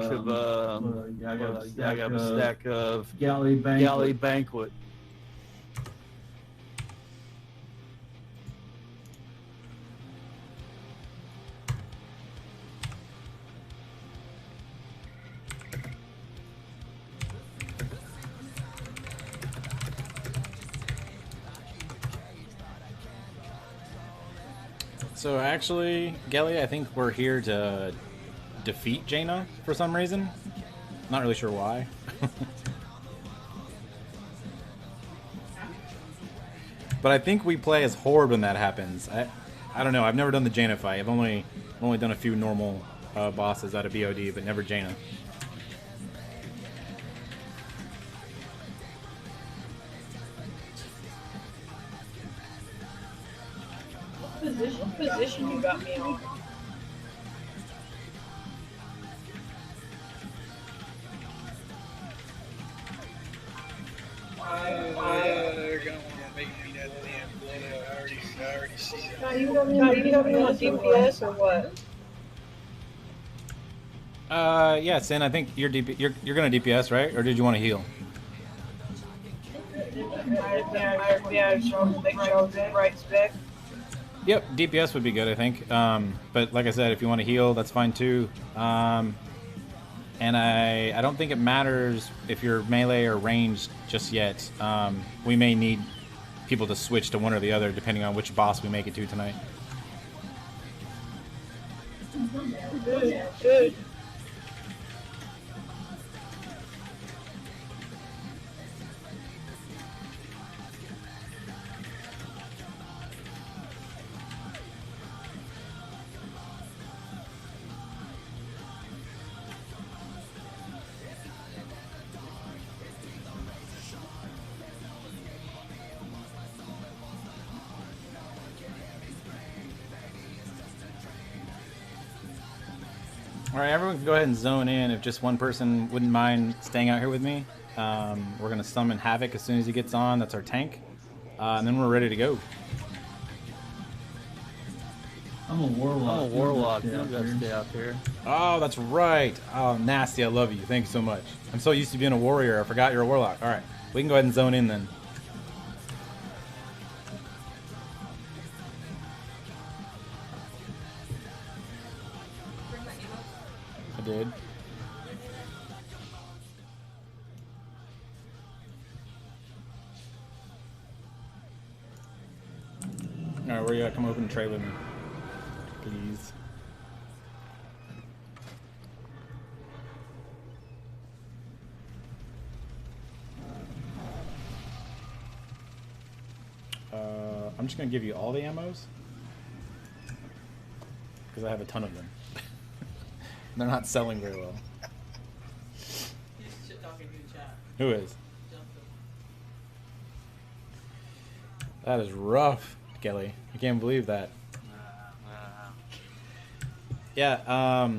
I got a stack of Galley banquet. So actually, Gelly, I think we're here to defeat Jaina for some reason. Not really sure why. But I think we play as Horde when that happens. I don't know. I've never done the Jaina fight. I've only done a few normal bosses out of BOD, but never Jaina. What position you got me on? They're gonna want to make me that damn blood out. I already see it. You got me on DPS or what? Yeah, Sin, I think you're gonna DPS, right? Or did you want to heal? Yeah, make sure the right spec. Yep, DPS would be good, I think. But like I said, if you want to heal, that's fine too. And I don't think it matters if you're melee or ranged just yet. We may need people to switch to one or the other depending on which boss we make it to tonight. Good. Alright, everyone can go ahead and zone in if just one person wouldn't mind staying out here with me. We're going to summon Havoc as soon as he gets on. That's our tank. And then we're ready to go. I'm a warlock. You gotta stay out there. Oh, that's right. Oh, Nasty, I love you. Thank you so much. I'm so used to being a warrior. I forgot you're a warlock. Alright, we can go ahead and zone in then. I did. Alright, where you at? Come open and trade with me. Please. I'm just going to give you all the ammos. Because I have a ton of them. They're not selling very well. He's shit talking in chat. Who is? That is rough, Kelly. I can't believe that. Yeah,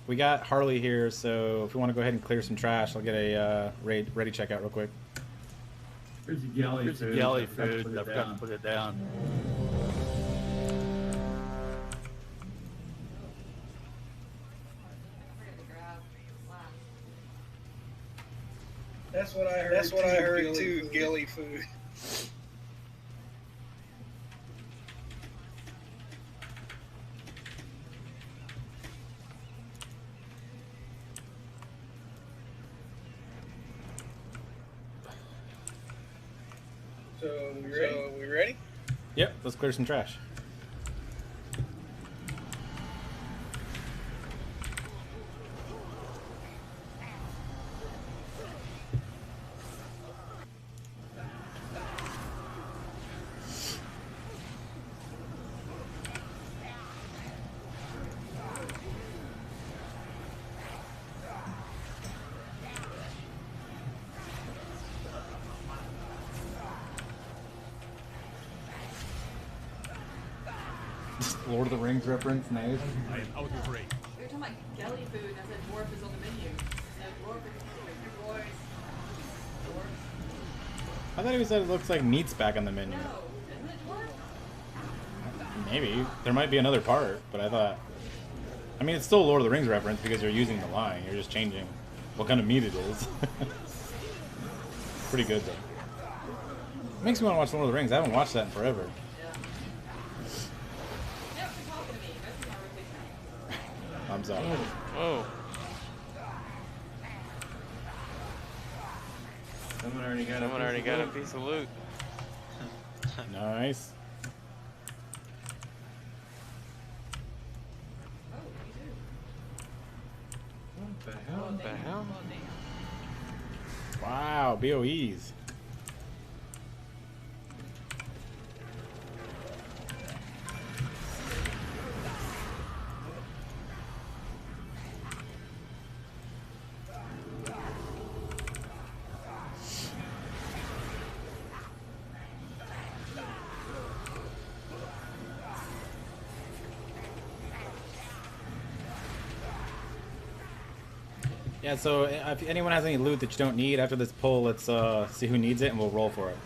we got Harley here, so if we want to go ahead and clear some trash, I'll get a ready checkout real quick. There's a galley food. I've got to put it down. That's what I heard too. Gilly food. So we ready? Yep, let's clear some trash. Lord of the Rings reference, nice. I am out of range. You're talking about galley food, and I said dwarf is on the menu. I said dwarf is your voice. Dwarf. I thought he said it looks like meat's back on the menu. No, isn't it dwarf? Maybe. There might be another part, but I thought... I mean, it's still a Lord of the Rings reference because you're using the line. You're just changing what kind of meat it is. Pretty good, though. Makes me want to watch Lord of the Rings. I haven't watched that in forever. I'm sorry. Whoa. Someone already got a piece of loot. Nice. What the hell? Wow, BOEs. Yeah, so if anyone has any loot that you don't need after this pull, let's see who needs it and we'll roll for it.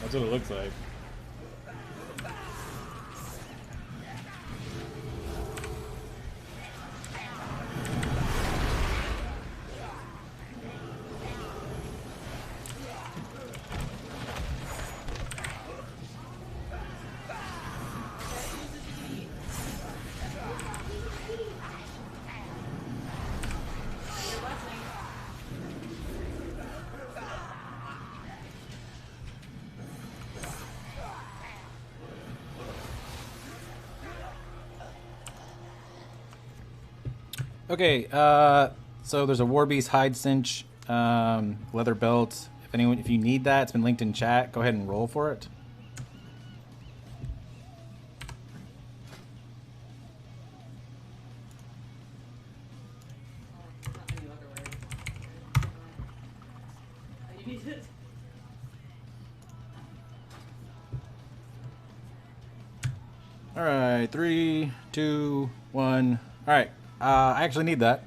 That's what it looks like. Okay, so there's a Warbeast hide cinch, leather belt. If you need that, it's been linked in chat. Go ahead and roll for it. All right, 3, 2, 1. All right. I actually need that.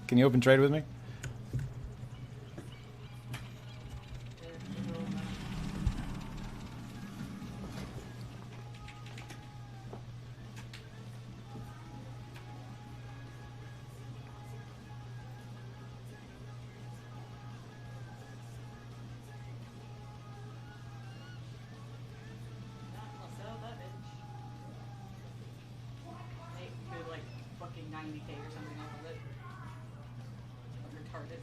Can you open trade with me? Like fucking 90K or something off of it. Of your target.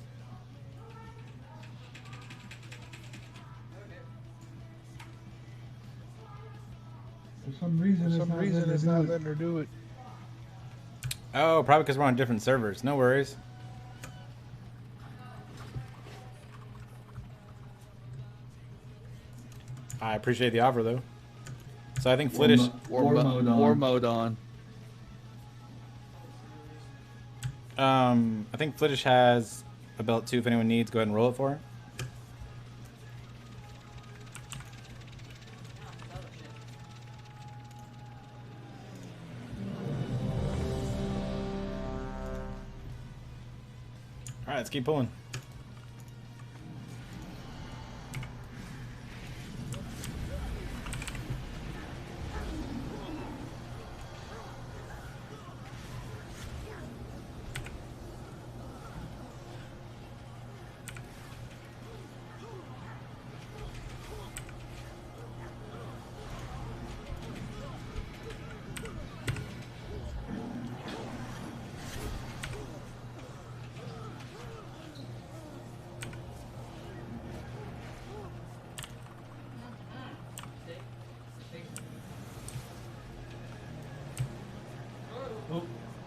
For some reason, it's not letting her do it. Oh, probably because we're on different servers. No worries. I appreciate the offer, though. So I think Flittish... War mode on. I think Flittish has a belt, too, if anyone needs. Go ahead and roll it for her. Alright, let's keep pulling.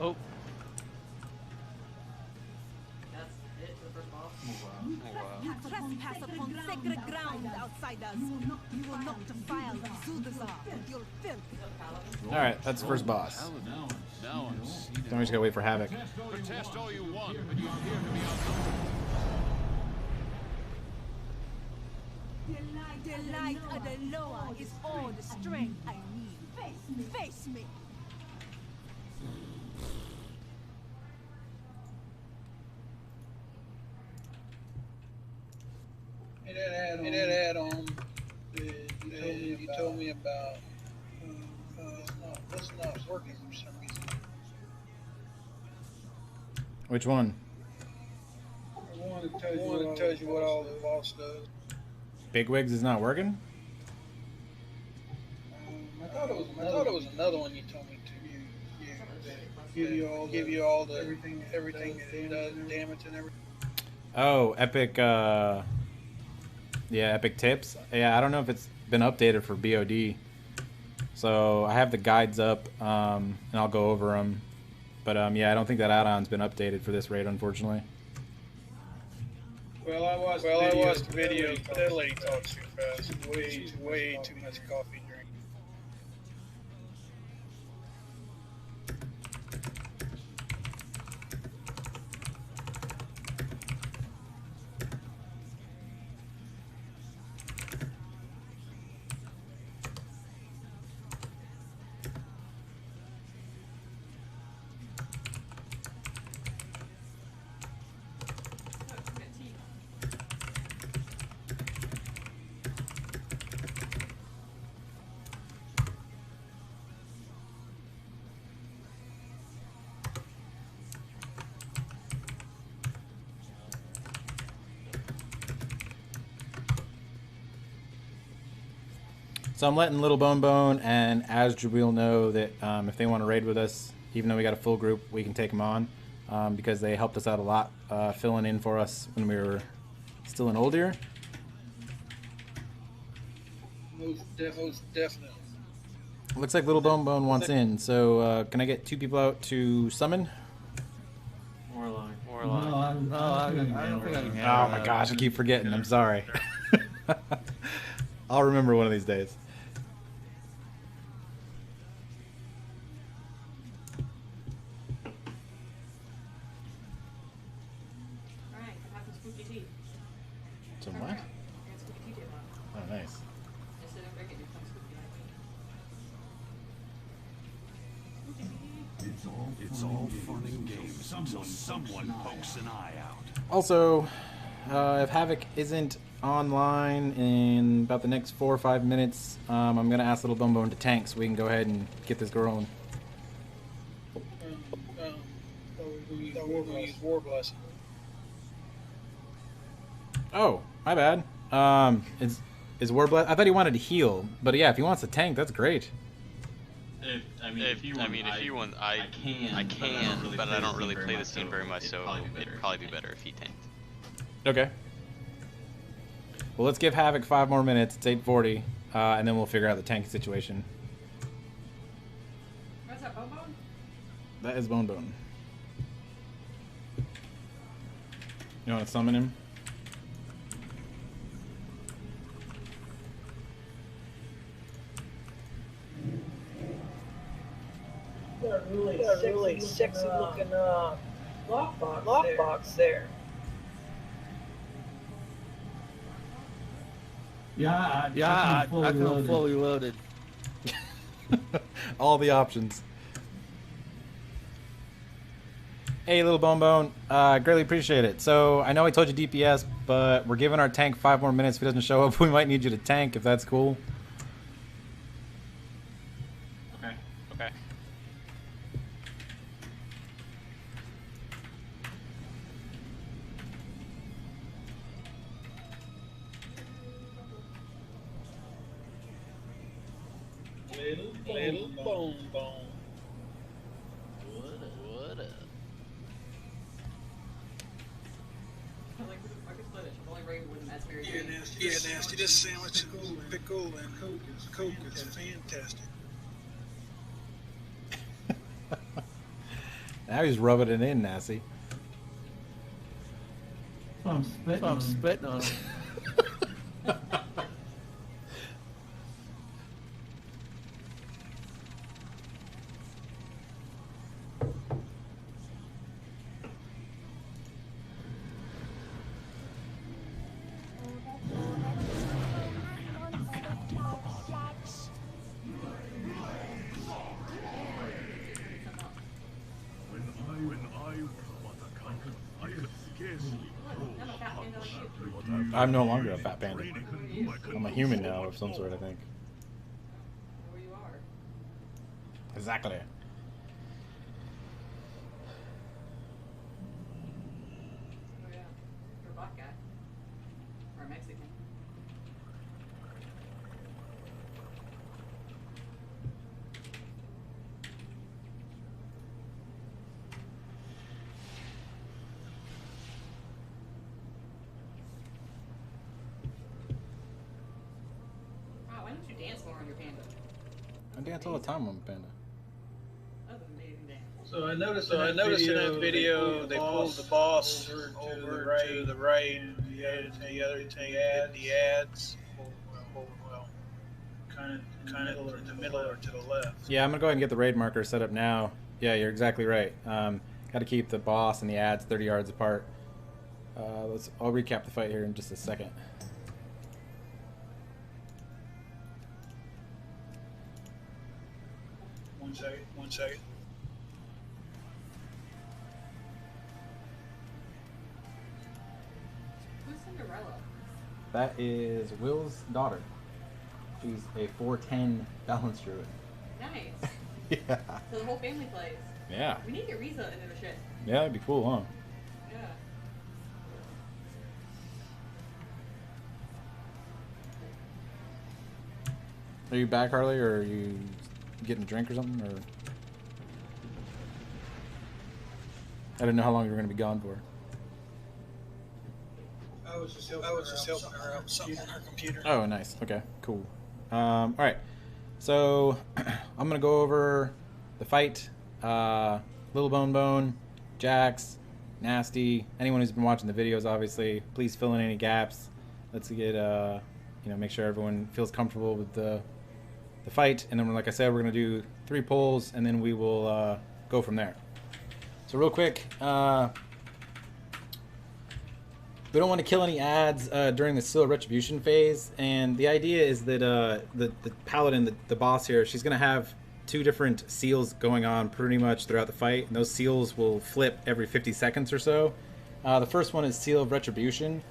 Oh. That's it for the first boss. You trespass upon sacred ground, outsiders. You will not defile Zuldazar with your filth. Alright, that's the first boss. Now I'm seated. Then we just gotta wait for Havoc. Protest all you want, but you appear to be outnumbered. The light of the Loa is all the strength I need. Face me. Hey, that add-on that you told me about, that's not working for some reason. Which one? I wanted to tell you what all the boss does. Bigwigs is not working? I thought it was another one you told me to. Give you all the everything that it does, damage and everything. Oh, Epic, yeah, Epic Tips. Yeah, I don't know if it's been updated for BOD. So I have the guides up, and I'll go over them. But yeah, I don't think that add-on's been updated for this raid, unfortunately. Well, I watched the video. That lady talks too fast. Way too much coffee drink. So I'm letting Little Bone Bone and Asdrubil know that if they want to raid with us, even though we got a full group, we can take them on because they helped us out a lot, filling in for us when we were still in Uldir. Most definitely. Looks like Little Bone Bone wants in, so can I get 2 people out to summon? No, I No, don't think I can handle Oh my that. gosh, I keep forgetting. I'm sorry. I'll remember one of these days. Alright, I have some spooky tea. Some what? I got spooky tea tomorrow. Oh, nice. Instead of drinking, it comes spooky. It's all fun and games until someone pokes an eye out. Also, if Havoc isn't online in about the next 4 or 5 minutes, I'm gonna ask Little Bone Bone to tank so we can go ahead and get this girl in. We use War Blessing. Oh, my bad. Is Warblast? I thought he wanted to heal, but yeah, if he wants to tank, that's great. If you want, I can, but I don't really play the scene very much, so it'd probably be better if he tanked. Okay. Well, let's give Havoc 5 more minutes. It's 8:40, and then we'll figure out the tanking situation. What's that, Bone Bone? That is Bone Bone. You want to summon him? Got a really sexy looking lockbox there. Yeah, Yeah, I I come fully loaded. All the options. Hey, Little Bone Bone. Greatly appreciate it. So, I know I told you DPS, but we're giving our tank 5 more minutes. If he doesn't show up, we might need you to tank, if that's cool. Okay. Little Bone Bone. What up? I could split it. I'm only rating with Masbury. Yeah, nasty. This sandwich with pickle and Coke is fantastic. Now he's rubbing it in, Nasty. I'm spitting. I'm spitting on him. I'm a fat panda like you. I'm no longer a fat panda. I'm a human now of some sort, I think. Where you are. Exactly. Oh yeah. You're a black guy. Or a Mexican. Wow, why don't you dance more on your panda? I dance all the time on a panda. That's an amazing dance. So I noticed in that video they pulled the boss over to the right, and the other thing the ads. Well, kind of in the middle or to the left. Yeah, I'm gonna go ahead and get the raid marker set up now. Yeah, you're exactly right. Got to keep the boss and the ads 30 yards apart. I'll recap the fight here in just a second. One second. Who's Cinderella? That is Will's daughter. She's a 410 balance druid. Nice. Yeah. So the whole family plays. Yeah. We need to get Riza into the shit. Yeah, that'd be cool, huh? Yeah. Are you back, Harley, or are you getting a drink or something? Or I didn't know how long you were going to be gone for. I was just helping her out with something on her computer. Oh, nice. Okay, cool. All right. So I'm gonna go over the fight. Little Bone, Jax, Nasty. Anyone who's been watching the videos, obviously, please fill in any gaps. Let's get make sure everyone feels comfortable with the fight. And then, like I said, we're gonna do 3 polls, and then we will go from there. So real quick. We don't want to kill any ads during the Seal of Retribution phase, and the idea is that the paladin, the boss here, she's going to have 2 different seals going on pretty much throughout the fight, and those seals will flip every 50 seconds or so. The first one is Seal of Retribution.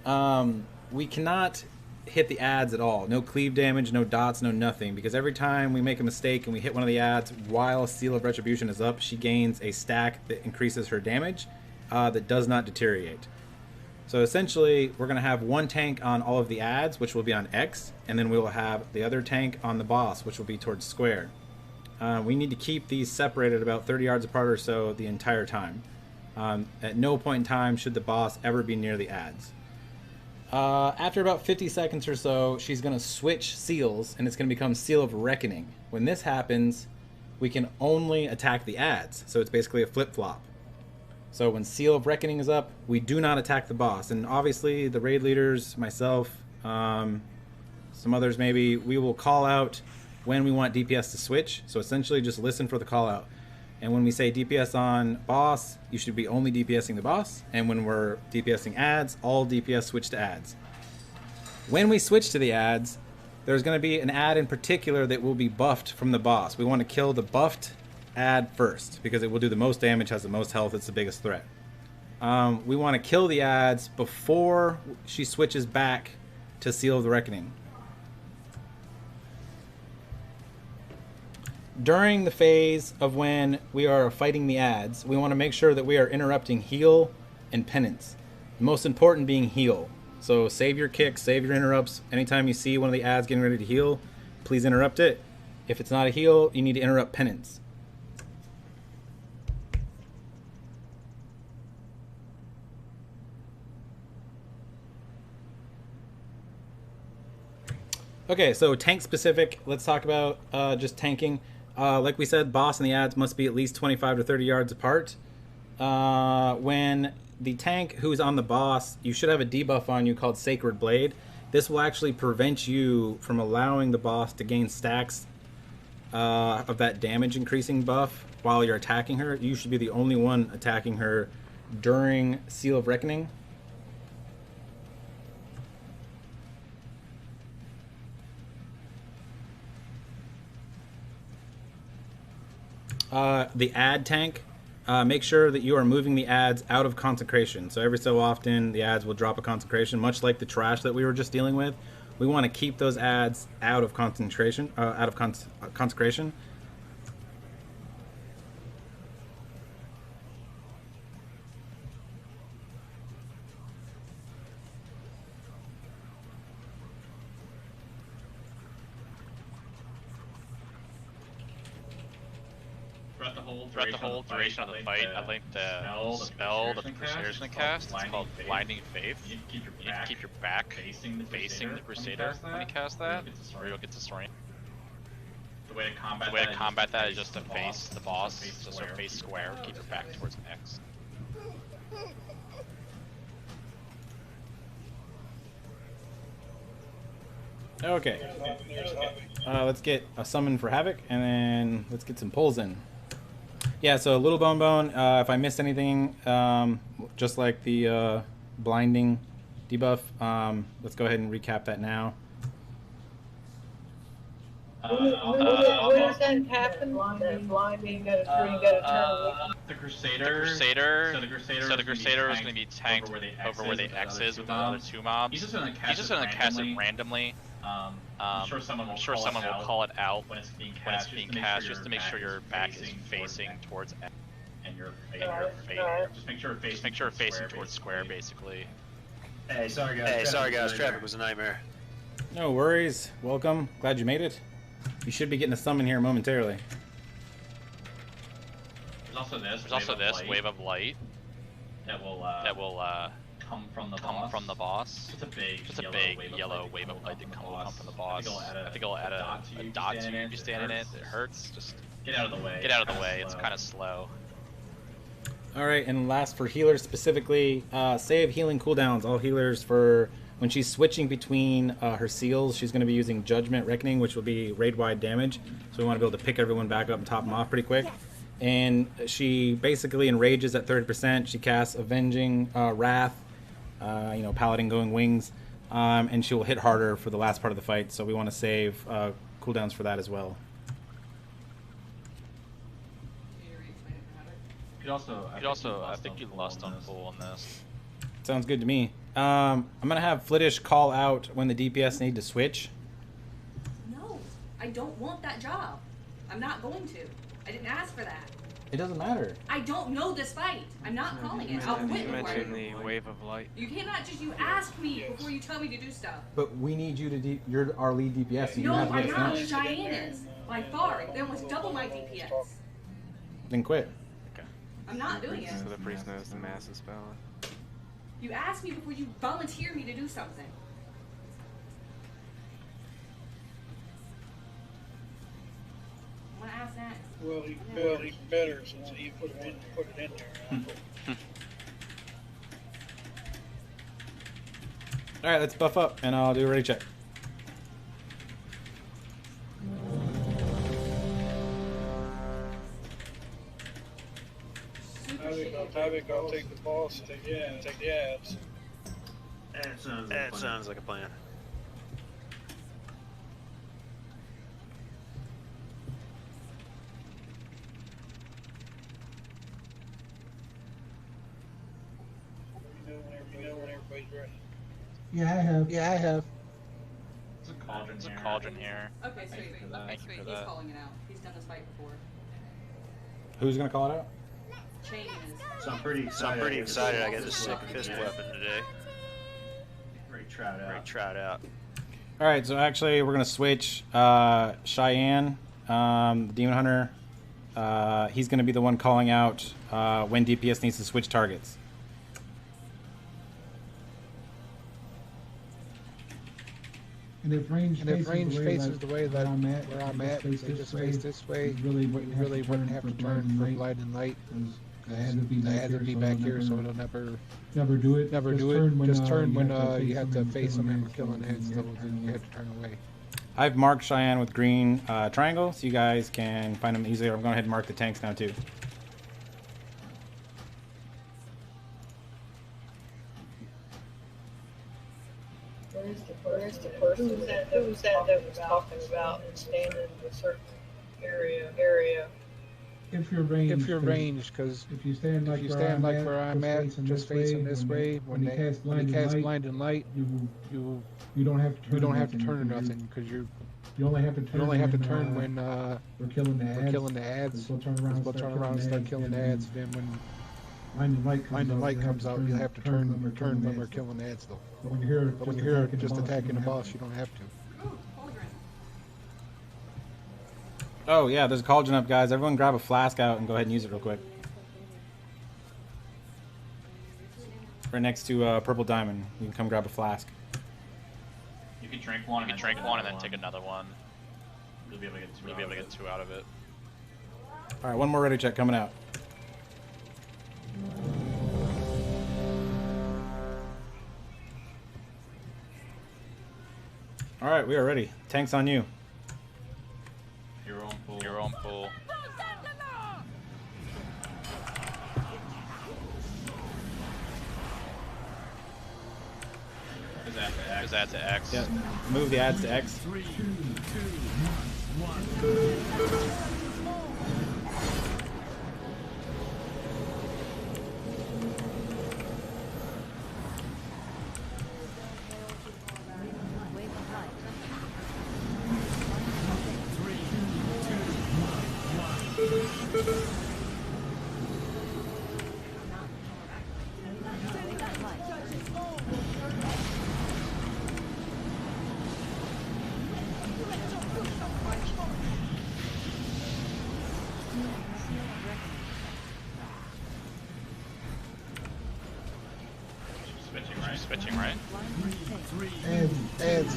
We cannot hit the ads at all. No cleave damage, no dots, no nothing, because every time we make a mistake and we hit one of the ads while Seal of Retribution is up, she gains a stack that increases her damage that does not deteriorate. So essentially, we're going to have one tank on all of the ads, which will be on X, and then we will have the other tank on the boss, which will be towards square. We need to keep these separated about 30 yards apart or so the entire time. At no point in time should the boss ever be near the ads. After about 50 seconds or so, she's going to switch seals, and it's going to become Seal of Reckoning. When this happens, we can only attack the ads, so it's basically a flip-flop. So when Seal of Reckoning is up, we do not attack the boss. And obviously, the raid leaders, myself, some others maybe, we will call out when we want DPS to switch. So essentially, just listen for the call out. And when we say DPS on boss, you should be only DPSing the boss. And when we're DPSing ads, all DPS switch to ads. When we switch to the ads, there's going to be an ad in particular that will be buffed from the boss. We want to kill the buffed ad first because it will do the most damage, has the most health, it's the biggest threat. We want to kill the ads before she switches back to Seal of the Reckoning. During the phase of when we are fighting the ads, we want to make sure that we are interrupting heal and penance. The most important being heal. So save your kicks, save your interrupts. Anytime you see one of the ads getting ready to heal, please interrupt it. If it's not a heal, you need to interrupt penance. Okay, so tank specific, let's talk about just tanking. Like we said, boss and the ads must be at least 25 to 30 yards apart. When the tank who's on the boss, you should have a debuff on you called Sacred Blade. This will actually prevent you from allowing the boss to gain stacks of that damage increasing buff while you're attacking her. You should be the only one attacking her during Seal of Reckoning. The ad tank make sure that you are moving the ads out of consecration. So every so often, the ads will drop a consecration, much like the trash that we were just dealing with. We want to keep those ads out of concentration, consecration. Throughout the whole duration of the fight, I think the spell that the Crusader's gonna cast, it's called Blinding Faith. You need to keep your back facing the Crusader when you cast that, or you'll get disoriented. The way to combat that is just to face the boss, just so face square, keep your back towards X. Okay. Let's get a summon for Havoc, and then let's get some pulls in. Yeah, so Little Bone, if I missed anything, just like the blinding debuff, let's go ahead and recap that now. When does that happen? That blinding, you gotta turn the Crusader is going to be tanked over where the X is with the other two mobs. He's just going to cast it randomly. I'm sure someone will call it out when it's being cast, just to make sure your back is facing towards X. And your just make sure it's facing towards square, basically. Hey, sorry guys, traffic was a nightmare. No worries. Welcome. Glad you made it. You should be getting a summon here momentarily. There's also this wave of light that will come from the boss. It's a big yellow wave of light that will come from the boss. I think it'll add a dot to you if you stand in it. It hurts. Just get out of the way. It's kind of slow. All right, and last for healers specifically, save healing cooldowns. All healers for when she's switching between her seals, she's going to be using Judgment Reckoning, which will be raid-wide damage. So we want to be able to pick everyone back up and top them off pretty quick. And she basically enrages at 30%. She casts Avenging Wrath, Paladin going wings, and she will hit harder for the last part of the fight. So we want to save cooldowns for that as well. I think you lost on full on this. Sounds good to me. I'm gonna have Flittish call out when the DPS need to switch. No, I don't want that job. I'm not going to. I didn't ask for that. It doesn't matter. I don't know this fight. I'm not calling it. I'll quit before I mentioned the wave of light. You cannot just ask me before you tell me to do stuff. But we need you to you're our lead DPS. So you No, have to I'm get not. snatched. Cheyenne is. By far. They almost double my DPS. Then quit. I'm not doing it. So the priest knows the mass is spell. You asked me before you volunteer me to do something. I want to ask next. Well, he's better since he put it in there. All right, let's buff up, and I'll do a ready check. I think I'll take the boss and take the ads. That sounds like a plan. You know when everybody's ready. Yeah, I have. There's a cauldron here. Okay, sweet. Thank you for He's that. calling it out. He's done this fight before. Who's gonna call it out? Chain is. So I'm pretty excited I got this sick fist weapon today. Great trout out. All right, so actually we're gonna switch Cheyenne, the Demon Hunter. He's gonna be the one calling out when DPS needs to switch targets. And if range faces the way that I'm at, they just face this way, you really wouldn't have to turn from light and light. I had to be back here, so it'll never do it. Just turn when you have to face them and killing heads, then you have to turn away. I've marked Cheyenne with green triangle, so you guys can find them easily. I'm going ahead and mark the tanks now too. Where's the person who's that was talking about standing in a certain area? if you're ranged, because if you stand like where I'm at, just facing this way, when he casts blinding light, you don't have to turn or nothing, because you only have to turn when we're killing the ads. We'll turn around and start killing the ads. Then when blinding light comes out, you'll have to turn when we're killing the ads, though. But when you're here just attacking the boss, you don't have to. Oh yeah, there's a cauldron up, guys. Everyone grab a flask out and go ahead and use it real quick. Right next to purple diamond. You can come grab a flask. You can drink one and then take another one. You'll be able to get two out of it. All right, one more ready check coming out. All right, we are ready. Tank's on you. Your own pool. Is that to X? Yeah, move the ads to X. 3, 2, 1. Switching, right? Ads.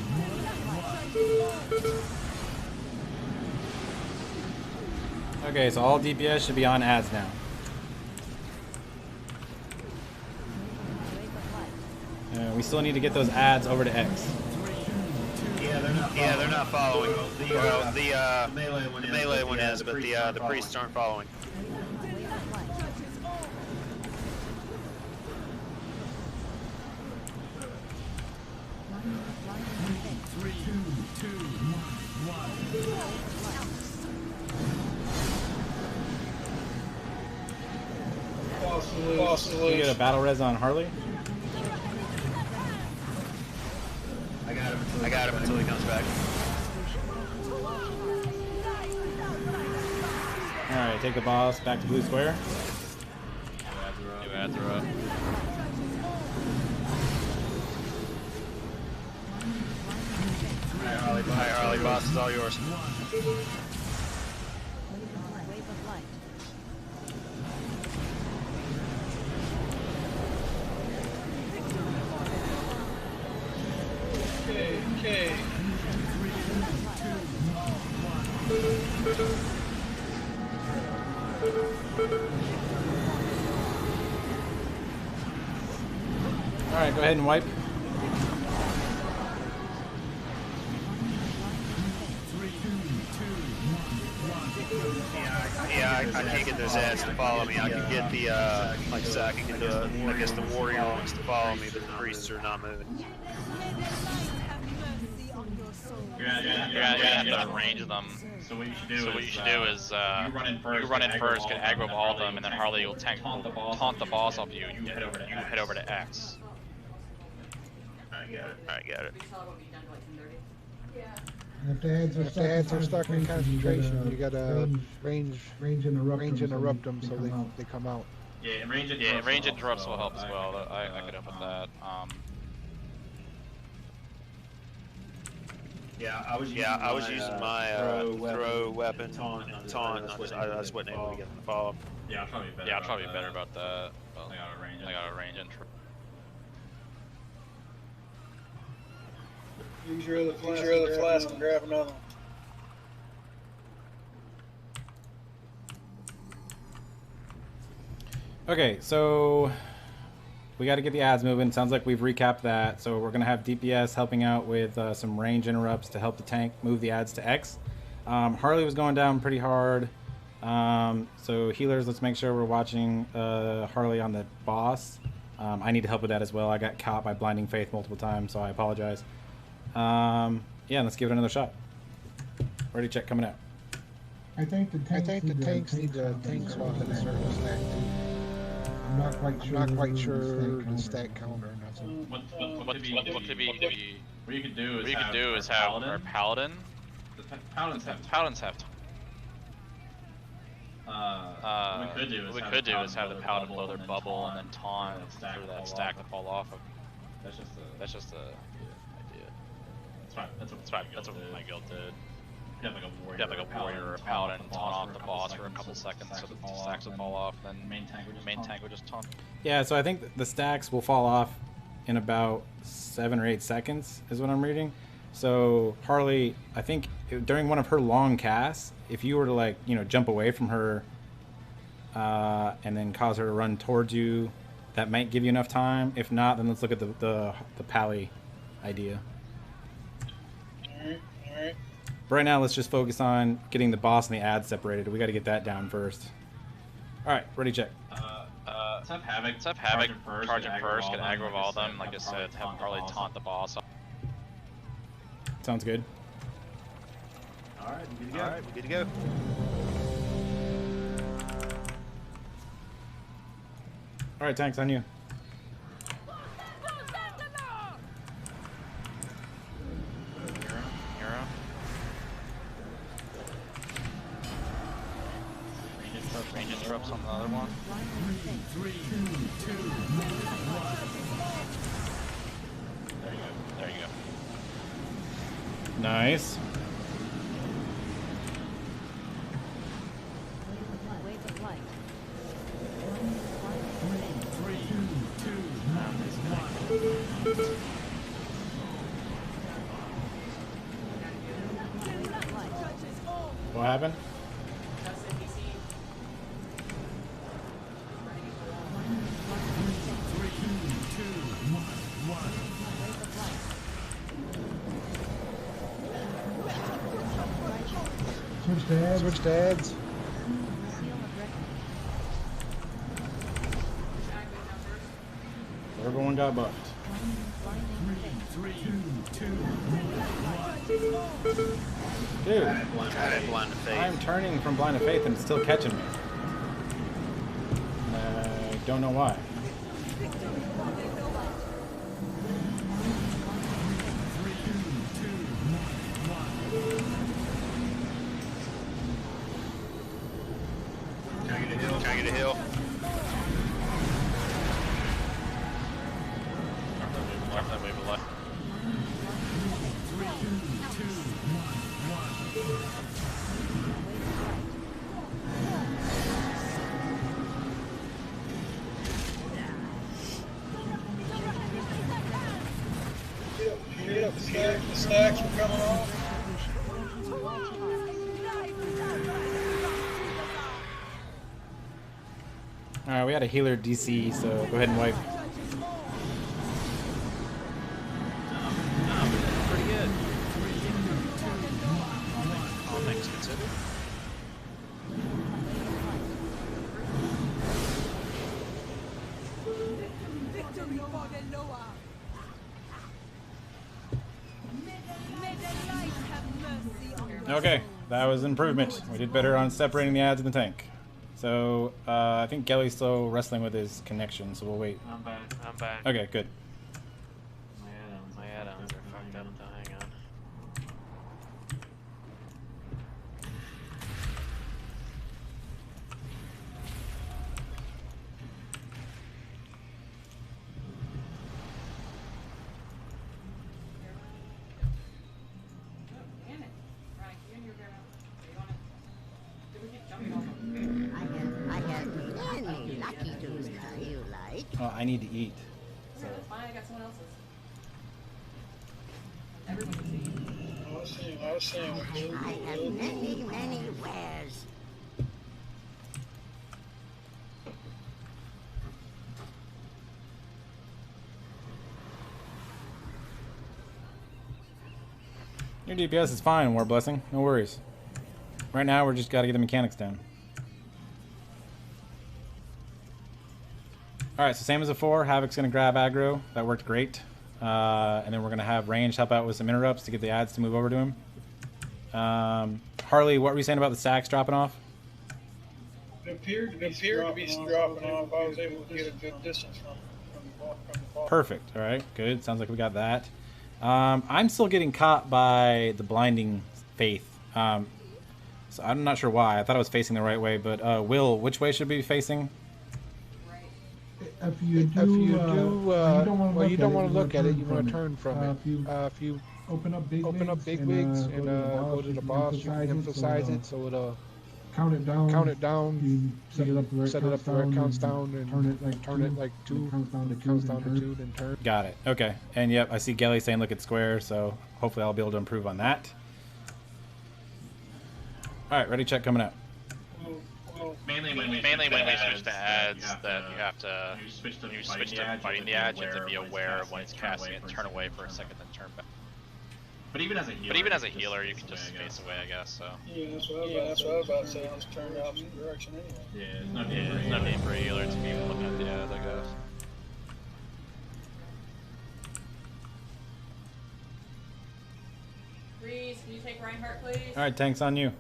Okay, so all DPS should be on ads now. We still need to get those ads over to X. Yeah, they're not following. Well, the melee one is, but the priests aren't following. Can you get a battle res on Harley? I got him until he comes back. Alright, take the boss back to blue square. New ads are up. Alright, Harley, boss is all yours. Okay. Alright, go ahead and wipe. Yeah, I can't get those ads to follow me. I can get the, like I said, I can get the, I guess the warrior ones to follow me, but the priests are not moving. You're gonna have to arrange them. So what you should do is you run in first, get aggro of all of them, and then Harley will taunt the boss off you. You head over to X. I got it. If the ads are stuck in concentration, you gotta range interrupt them so they come out. Yeah, range interrupts will help as well. I could help with that. Yeah, I was using my throw weapon taunt. I just wasn't able to get them to follow. Yeah, I'll probably be better about that. Well, I got a range intro. Use your other flask and grab another one. Okay, so we got to get the ads moving. Sounds like we've recapped that. So we're going to have DPS helping out with some range interrupts to help the tank move the ads to X. Harley was going down pretty hard. So healers, let's make sure we're watching Harley on the boss. I need to help with that as well. I got caught by blinding faith multiple times, so I apologize. Yeah, let's give it another shot. Ready check coming out. I think the tanks need to tank swap at a certain stack too. I'm not quite sure the stack count or nothing. What could be? What you could do is have our our paladin. The paladins have. Paladins have. What we could do is have the paladin blow their bubble and then taunt for that stack to fall off of. That's just a idea. That's what my guild did. You have like a warrior or a paladin taunt off the boss for a couple seconds so that the stacks would fall off. Then main tank would just taunt. Yeah, so I think the stacks will fall off in about 7 or 8 seconds, is what I'm reading. So Harley, I think during one of her long casts, if you were to like, you know, jump away from her and then cause her to run towards you, that might give you enough time. If not, then let's look at the pally idea. Alright, alright. But right now, let's just focus on getting the boss and the ad separated. We got to get that down first. All right, ready, check. Let's have Havoc charge him first, get aggro of all of them. Like I said, have Harley taunt the boss. Sounds good. Alright, we good to go. All right, tanks, on you. Range interrupts on the other one. 3, 2, 1. There you go. Nice. Wave of light. 3, 2, 1. What happened? Switch to ads. Everyone got buffed. 3, 2, 1. Dude, Blind of Faith. I'm turning from Blind of Faith and it's still catching me. I don't know why. Trying to get a hill. Left that wave of left. 3, 2, The stacks were coming off. All right, we had a healer DC, so go ahead and wipe. Pretty good. All things considered. Victory for the lower. May the light have mercy on us. Okay, that was an improvement. We did better on separating the ads in the tank. So I think Kelly's still wrestling with his connection, so we'll wait. I'm back. Okay, good. My add-ons are fucked up though, hang on. Damn it. Right, you and your grandma. Are you on it? Did we keep jumping off them? I have many lucky tools now, you like. Oh, I need to eat. So that's fine, I got someone else's. Everyone can see. I was saying. I have many wares. Your DPS is fine, War Blessing. No worries. Right now, we're just got to get the mechanics down. Alright, so same as before. Havoc's going to grab aggro. That worked great. And then we're going to have range help out with some interrupts to get the ads to move over to him. Harley, what were you saying about the sacks dropping off? It appeared to be dropping off. I was able to get a good distance from the ball. Perfect. All right, good. Sounds like we got that. I'm still getting caught by the blinding faith. So I'm not sure why. I thought I was facing the right way, but Will, which way should we be facing? If you don't want to look at it, you want to turn from it. If you open up big wigs and go to the boss, you can emphasize it so it'll count it down. You set it up to where it counts down and turn it like 2. It counts down to 2, then turn. Got it. Okay. And yep, I see Gelly saying look at square, so hopefully I'll be able to improve on that. All right, ready check coming out. Mainly when we switch to ads, that you have to, when you switch to fighting the ads, you have to be aware of when it's casting it, turn away for a second, then turn back. But even as a healer, you can just face away, I guess. So. Yeah, that's what I was about to say. Just turn the opposite direction anyway. Yeah, there's no need for a healer to be looking at the ads, I guess. Reese, can you take Reinhardt, please? All right, tanks on you.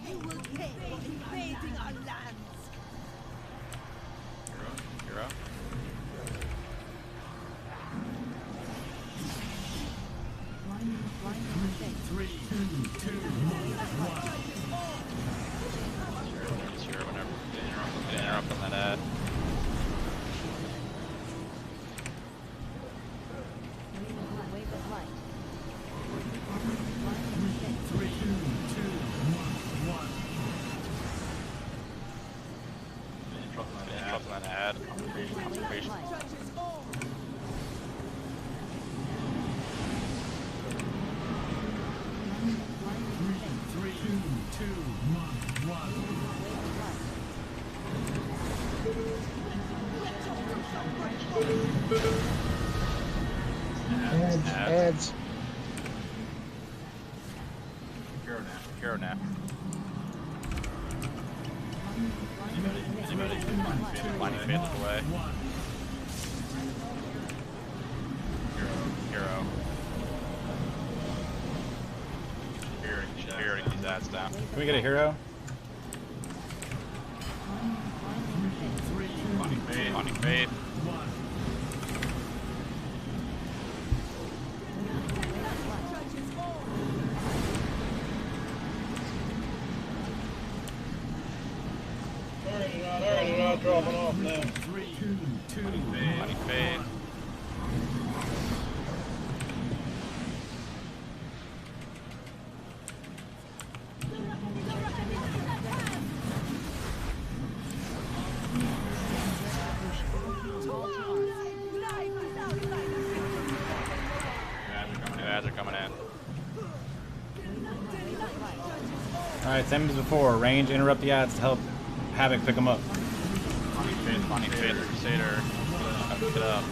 You will pay for invading our lands. Hero. 3, 2, 1. It's hero whenever you get interrupt on that ad. Ads. Hero now. Blinding faith away. Hero. Hearing these ads down. Can we get a hero? Blinding faith. Dropping off now. 3, 2, 1. Blinding faith. Ads are coming in. All right, same as before. Range, interrupt the ads to help Havoc pick them up. Blinding faith, Crusader. Pick it up.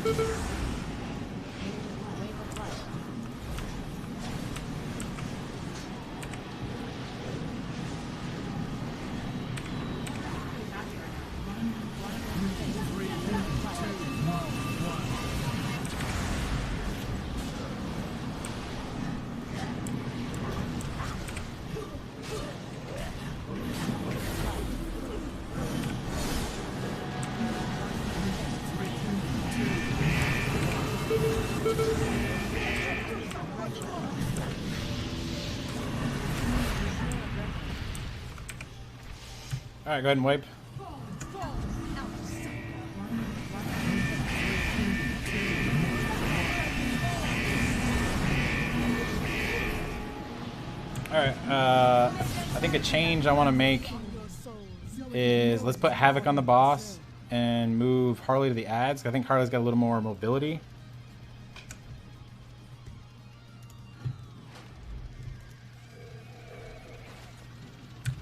All right, go ahead and wipe. All right, I think a change I want to make is let's put Havoc on the boss and move Harley to the ads. I think Harley's got a little more mobility.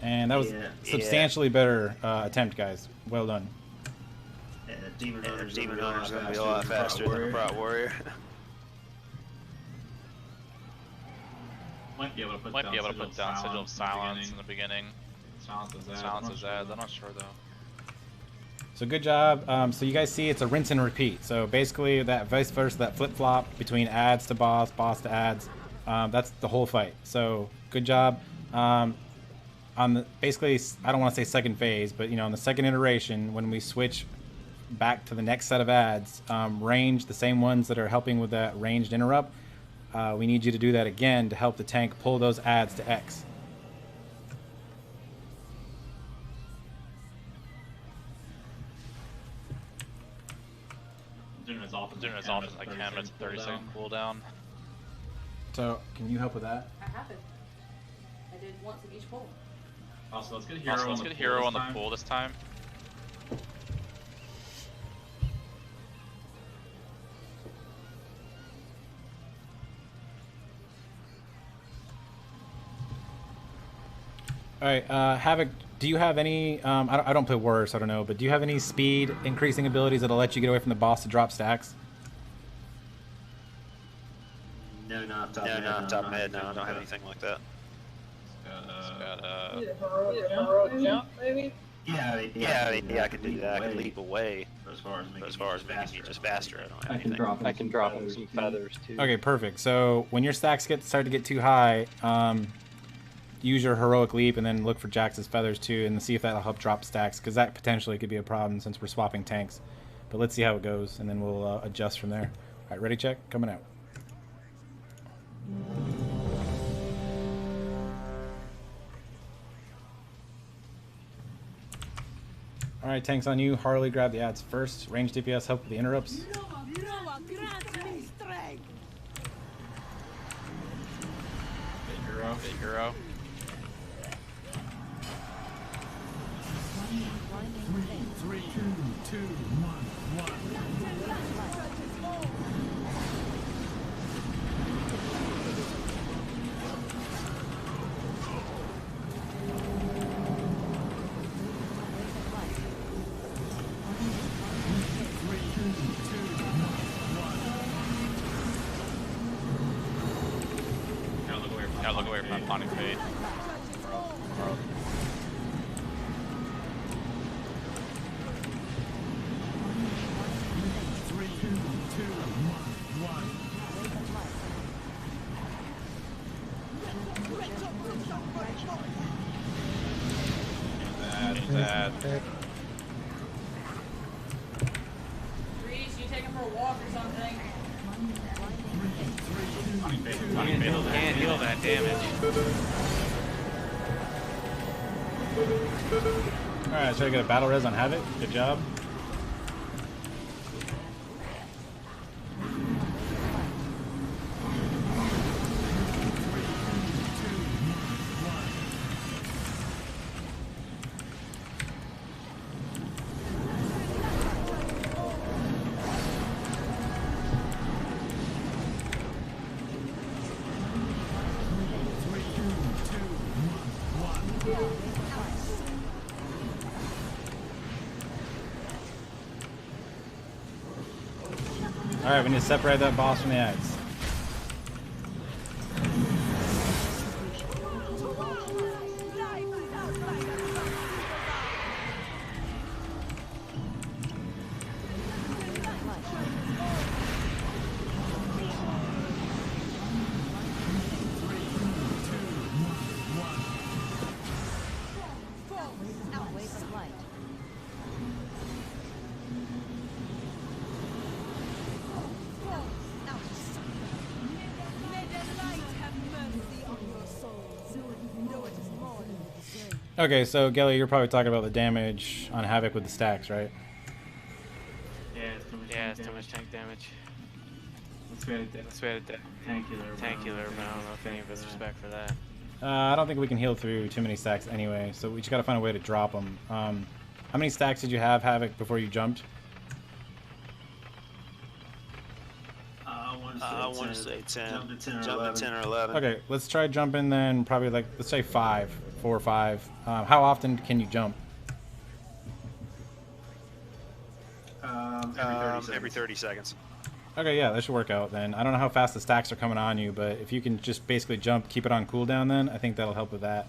And that was substantially better attempt, guys. Well done. Demon Hunter's going to be a lot faster than a Prot Warrior. Might be able to put down Sigil of Silence in the beginning. Silence his ads. I'm not sure though. So good job. So you guys see it's a rinse and repeat. So basically that vice versa, that flip flop between ads to boss, boss to ads. That's the whole fight. So good job. On the basically, I don't want to say second phase, but you know, on the second iteration, when we switch back to the next set of ads, range, the same ones that are helping with that ranged interrupt, we need you to do that again to help the tank pull those ads to X. Doing as often as I can. It's a 30-second cooldown. So, can you help with that? I have it. I did once of each pull. Also, let's get a hero on the pool this time. All right, Havoc, do you have any, I don't play Warrior, so I don't know, but do you have any speed increasing abilities that'll let you get away from the boss to drop stacks? No, not top of my head. No, I don't have anything like that. Heroic jump, maybe? Yeah, I can do that. I can leap away. As far as making me just faster, I don't have anything. I can drop him some feathers too. Okay, perfect. So when your stacks start to get too high, use your heroic leap and then look for Jax's feathers too, and see if that'll help drop stacks, because that potentially could be a problem since we're swapping tanks. But let's see how it goes, and then we'll adjust from there. All right, ready, check, coming out. All right, tanks on you. Harley, grab the ads first. Range DPS, help with the interrupts. Big hero. 3, 2, 1. Gotta look away from that Pawning Fade. Reese, you take him for a walk or something. Can't heal that damage. Alright, so I get a battle res on Havoc. Good job. Alright, we need to separate that boss from the ads. Okay, so Gelly, you're probably talking about the damage on Havoc with the stacks, right? Yeah, it's too much tank damage. Let's wait at that. Tankular, but I don't know if any of us respect for that. I don't think we can heal through too many stacks anyway, so we just gotta find a way to drop them. How many stacks did you have, Havoc, before you jumped? I want to say 10. Jump to 10 or 11. Okay, let's try jumping then, probably like, let's say 4 or 5. How often can you jump? Every 30 seconds. Okay, yeah, that should work out then. I don't know how fast the stacks are coming on you, but if you can just basically jump, keep it on cooldown then, I think that'll help with that.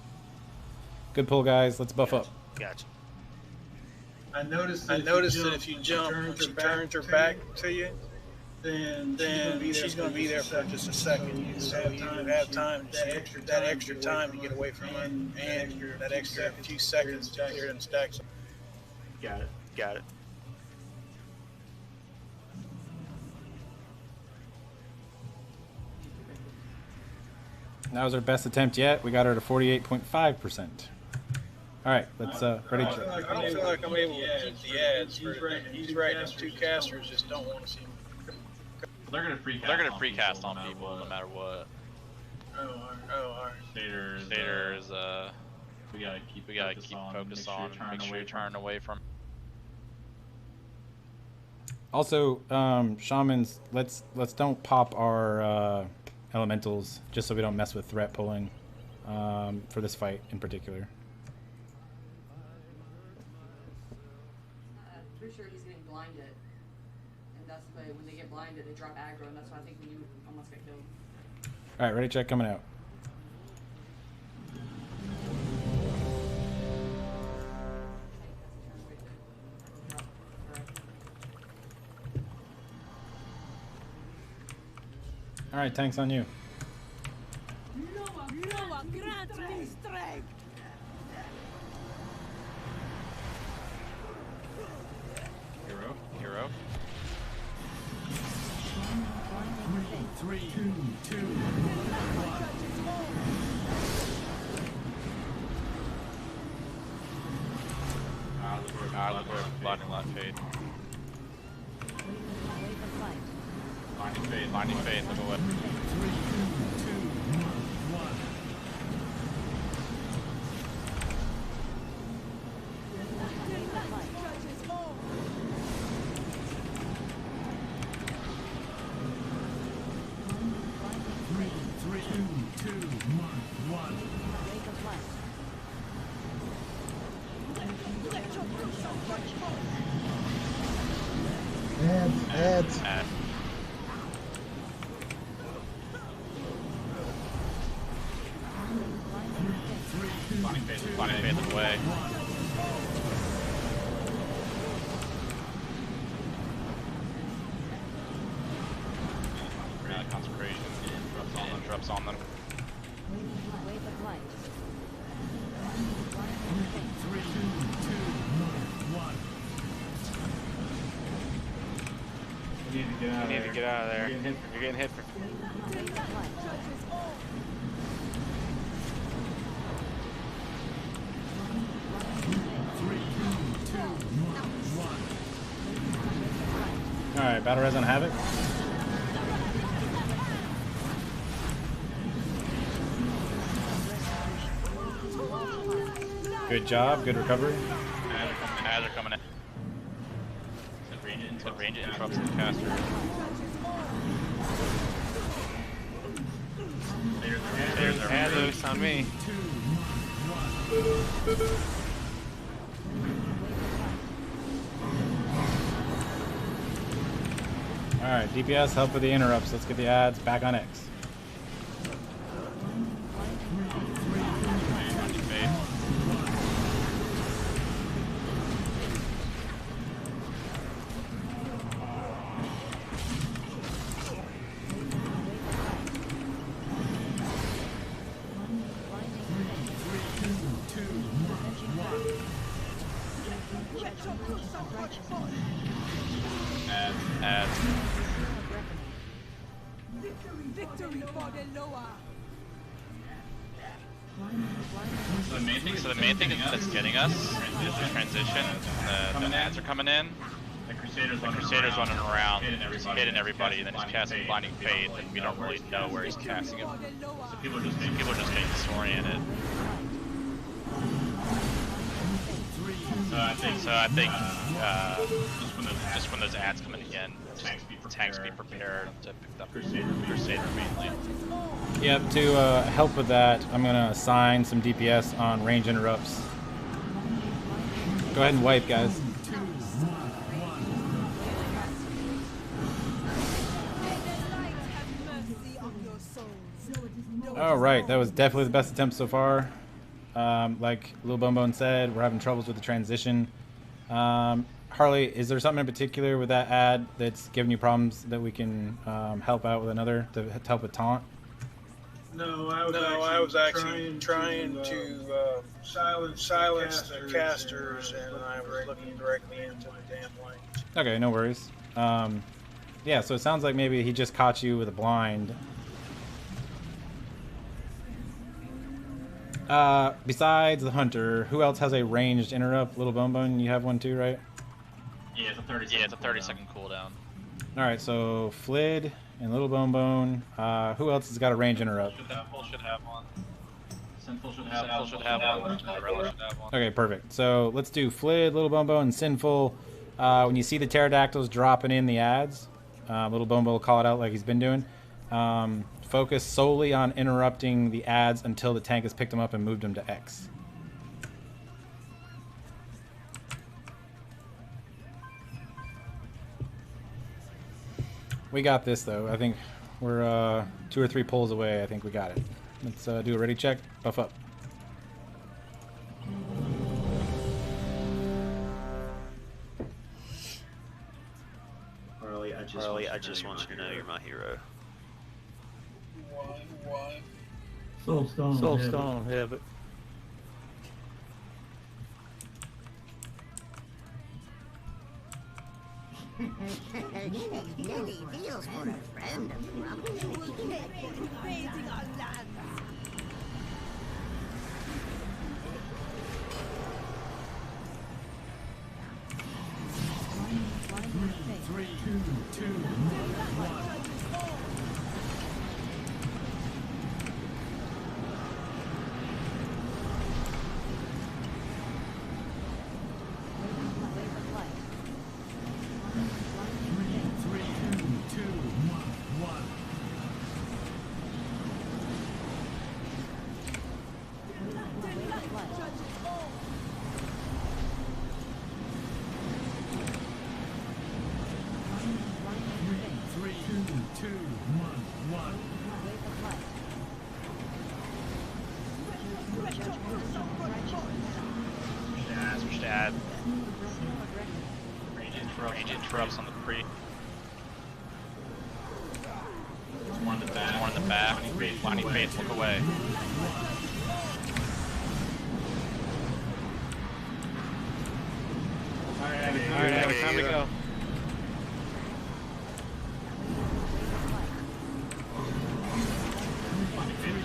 Good pull, guys. Let's buff up. Gotcha. I noticed that if you jump, she turns her back to you. then she's going to be there for just a second. So you have time, that extra time to get away from her, and that extra few seconds to clear them stacks. Got it. Got it. That was our best attempt yet. We got her to 48.5%. All right, let's ready. I don't feel like I'm able to keep the ads. He's right. Those two casters just don't want to see me. They're gonna free cast on people no matter what. Oh, all right. Staters, we gotta keep focus on. Make sure you're turning away from. Also, shamans, let's don't pop our elementals just so we don't mess with threat pulling for this fight in particular. Pretty sure he's getting blinded, and that's why when they get blinded, they drop aggro, and that's why I think you almost get killed. All right, ready check coming out. All right, tanks on you. Noah, grant me strength. Hero. 3, 2, 1. Blinding light fade. Blinding fade, look away. 3, 2, 1. Ads. Blinding fade, look away. Concentration. Interrupts on them. Wave of light. 3, 2, 1. You need to get out of there. You're getting hit for. Wave of light. All right, battle res on Havoc. Good job, good recovery. Ads are coming in. Range it interrupts the caster. There's their ad loose on me. All right, DPS, help with the interrupts. Let's get the ads back on X. Ads. Victory for the Loa. So the main thing that's getting us is the transition. The ads are coming in. The Crusader's running around, hitting everybody, and then he's casting Blinding Fade, and we don't really know where he's casting him. So people are just getting disoriented. So I think just when those ads come in again, tanks be prepared to pick up Crusader mainly. Yep, to help with that, I'm going to assign some DPS on range interrupts. Go ahead and wipe, guys. Alright, that was definitely the best attempt so far. Like Lil Bonbon said, we're having troubles with the transition. Harley, is there something in particular with that ad that's giving you problems that we can help out with another to help with taunt? No, I was actually trying to silence the casters, and I was looking directly into the damn light. Okay, no worries. Yeah, so it sounds like maybe he just caught you with a blind. Besides the hunter, who else has a ranged interrupt? Little Bone, you have one too, right? Yeah, it's a 30-second cooldown. Alright, so Flid and Little Bone. Who else has got a range interrupt? Sinful should have one. Sinful should have one. Umbrella should have one. Okay, perfect. So let's do Flid, Little Bone, and Sinful. When you see the pterodactyls dropping in the ads, Little Bone will call it out like he's been doing. Focus solely on interrupting the ads until the tank has picked them up and moved them to X. We got this, though. I think we're 2 or 3 pulls away. I think we got it. Let's do a ready check. Buff up. Harley, I just want you to know you're my hero. Why? Soulstone have it. Any deals for a friend of mine. You will pay for invading our lands. Three, two, one. Range interrupts on the pre. One in the back. Bonnie Faith, look away. Alright, time to go.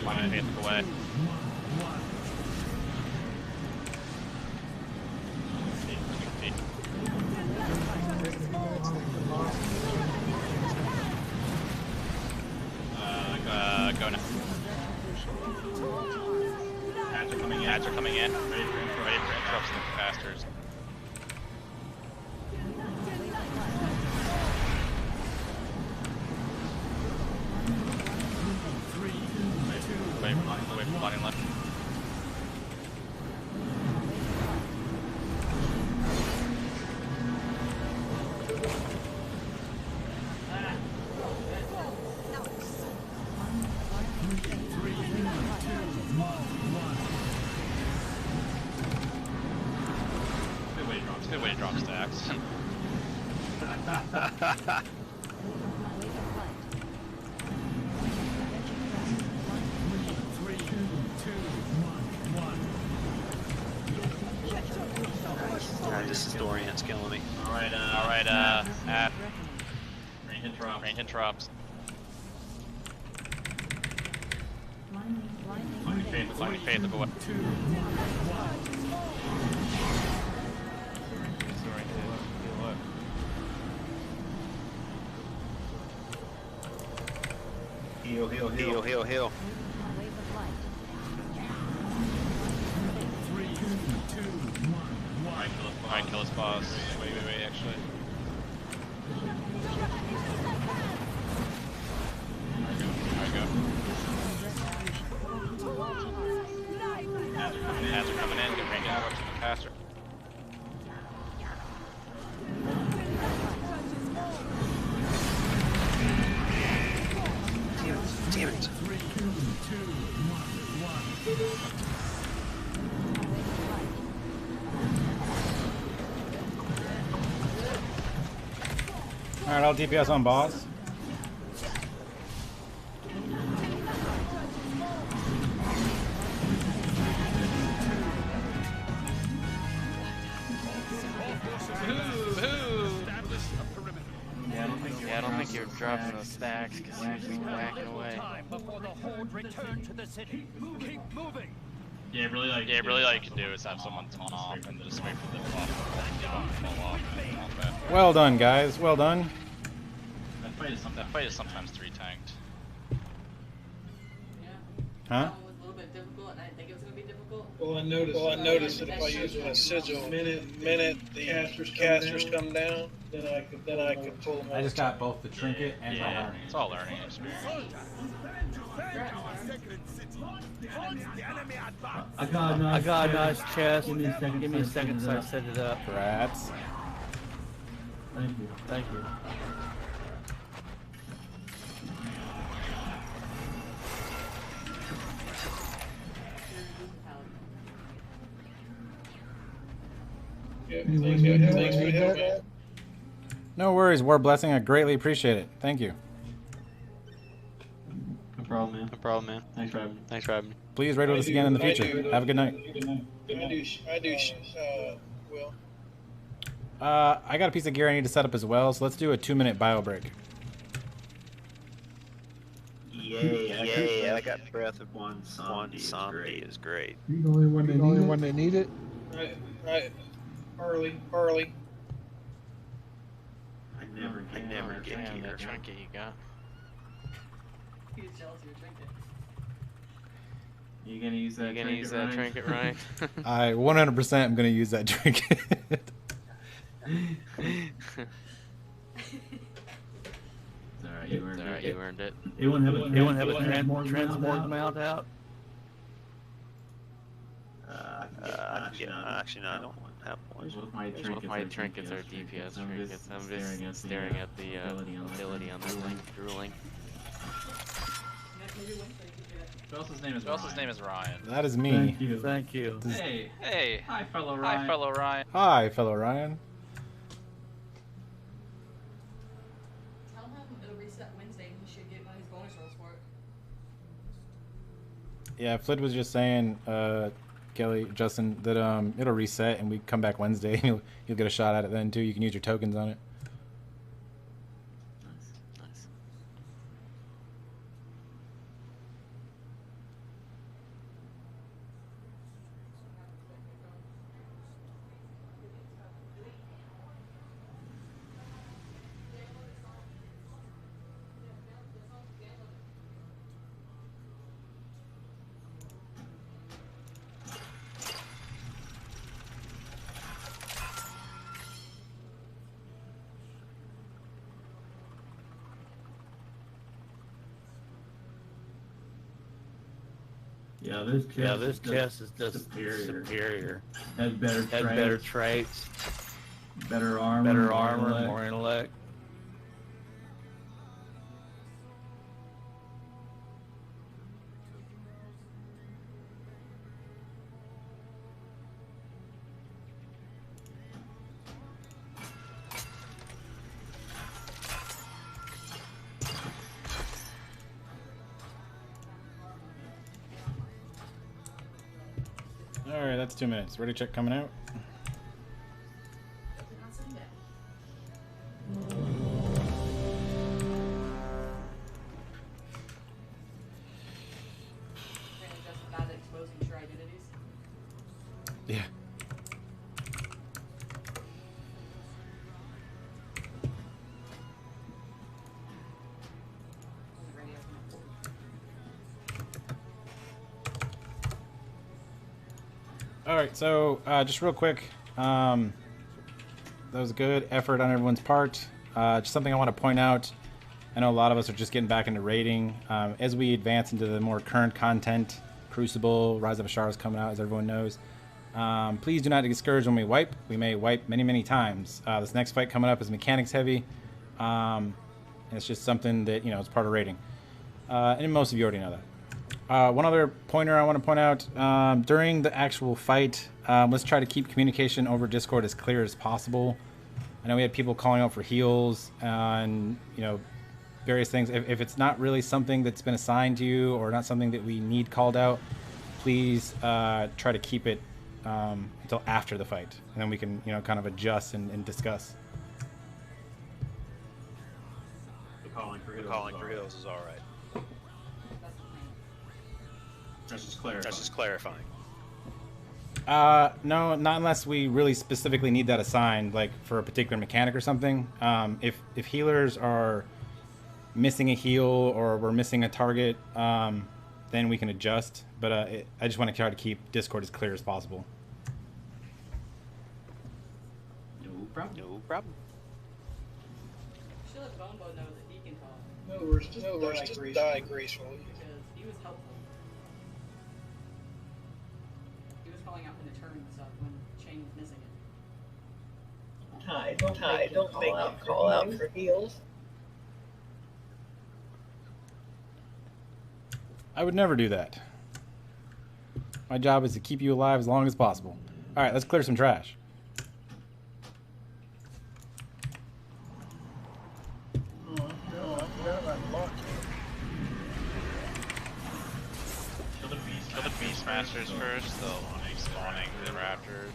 Bonnie Faith, look away. Go now. Ads are coming in. Ready for interrupts and casters. Wait for body left. Good way to drop stacks. This historian's killing me. Alright, at range interrupts. Lightning Faith, look away. Heal. Alright, kill his boss. Wait, actually. There we go. Ads are coming in, get range interrupts in the caster. Damn it. Alright, I'll DPS on boss. Yeah, I don't think you're dropping those stacks because you're just whacking away. Yeah, really like you can do is have someone taunt off and just wait for the buff to fall off and taunt back. Well done, guys. Well done. That fight is sometimes 3 tanked. Huh? Well, I noticed that if I use my sigil, minute the casters come down, then I could pull them. I just got both the trinket and my learning. It's all learning experience. I got a nice chest. Give me a second so I set it up. Rats. Thank you. Thank you. Thanks for the help, man. No worries, War Blessing. I greatly appreciate it. Thank you. No problem, man. No problem, man. Thanks for having me. Thanks for having me. Please raid with us again in the future. Have a good night. I do, Will. I got a piece of gear I need to set up as well, so let's do a 2-minute bio break. Yay, I got Breath of One Zombie is great. You're the only one that need it? Right. Early. I never get Damn, gear. that trinket you got. He's jealous of your trinket. You gonna use that trinket, Ryan? I 100% am gonna use that trinket. Alright, you earned it. They won't have a transmorg mount out. Actually, no, I don't have one. Both my trinkets are DPS trinkets. I'm just staring at the ability on the drooling. Who else's name is Ryan? That is me. Thank you. Hey. Hi, fellow Ryan. Hi, fellow Ryan. Tell him it'll reset Wednesday and he should get his bonus rolls for it. Yeah, Flid was just saying, Kelly, Justin, that it'll reset and we come back Wednesday. You'll get a shot at it then too. You can use your tokens on it. Nice. Yeah, this chest is just superior. Has better traits. Better armor, more intellect. Alright, that's 2 minutes. Ready check coming out. Yeah. Alright, so just real quick, that was a good effort on everyone's part. Just something I want to point out. I know a lot of us are just getting back into raiding. As we advance into the more current content, Crucible, Rise of Ashara is coming out, as everyone knows. Please do not get discouraged when we wipe. We may wipe many, many times. This next fight coming up is mechanics heavy. And it's just something that, you know, it's part of raiding. And most of you already know that. One other pointer I want to point out, during the actual fight, let's try to keep communication over Discord as clear as possible. I know we had people calling out for heals and, you know, various things. If it's not really something that's been assigned to you or not something that we need called out, please try to keep it until after the fight, and then we can, you know, kind of adjust and discuss. Calling for heals is all right. That's just clarifying. No, not unless we really specifically need that assigned, like for a particular mechanic or something. If healers are missing a heal or we're missing a target, then we can adjust. But I just want to try to keep Discord as clear as possible. No problem. No problem. Should let Bombo know that he can talk. No worries, just die gracefully. Because he was helpful. He was calling out for the turn and stuff when Shane was missing it. Ty, don't make him call out for heals. I would never do that. My job is to keep you alive as long as possible. All right, let's clear some trash. Kill the Beastmasters first, they'll be spawning the Raptors.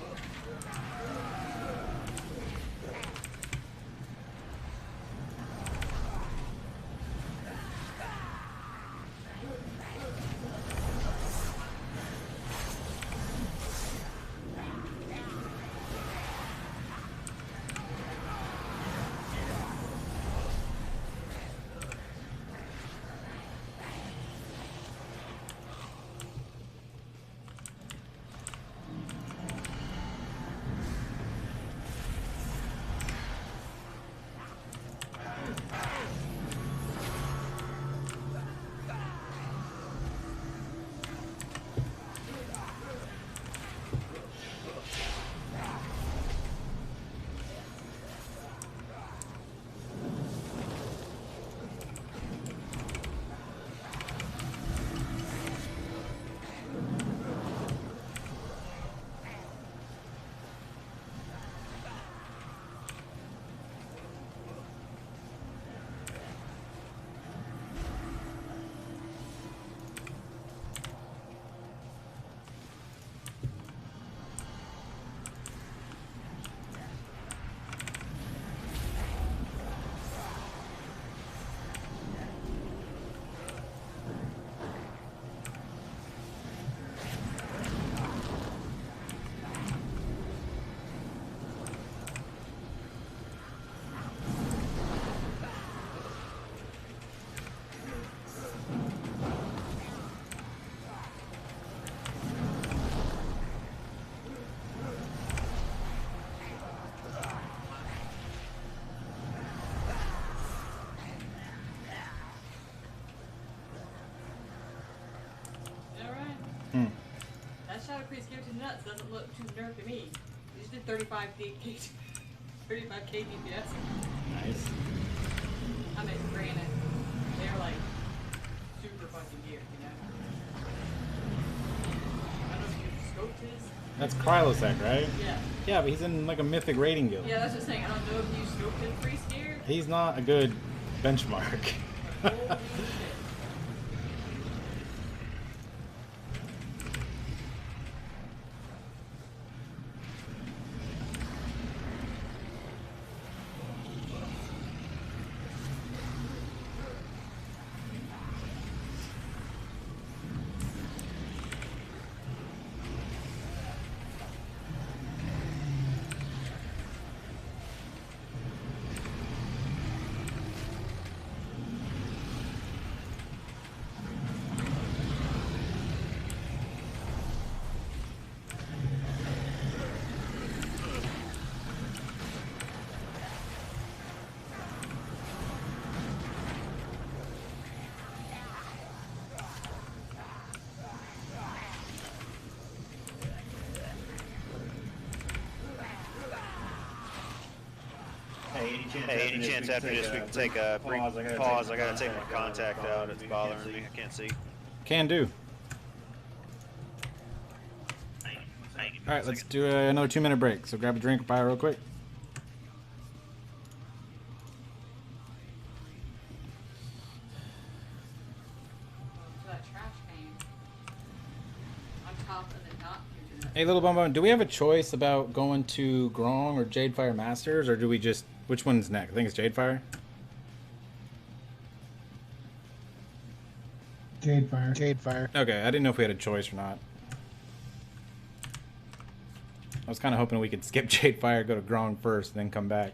That Shadow Priest gave to nuts doesn't look too nerfed to me. He just did 35 DPS. Nice. I mean, granted, they're like super fucking geared, you know? I don't know if you scoped his. That's Krylosek, right? Yeah. Yeah, but he's in like a mythic raiding guild. Yeah, that's just saying. I don't know if you scoped his priest gear. He's not a good benchmark. Holy shit. Hey, any chance after this we can take a brief pause? I gotta take my contact out. It's bothering me. I can't see. Can do. Alright, let's do another 2-minute break. So grab a drink, buy real quick. top and then not huge enough. Hey, Little Bum Bum, do we have a choice about going to Grong or Jadefire Masters, or do we just... Which one's next? I think it's Jadefire. Jadefire. Okay, I didn't know if we had a choice or not. I was kind of hoping we could skip Jadefire, go to Grong first, then come back.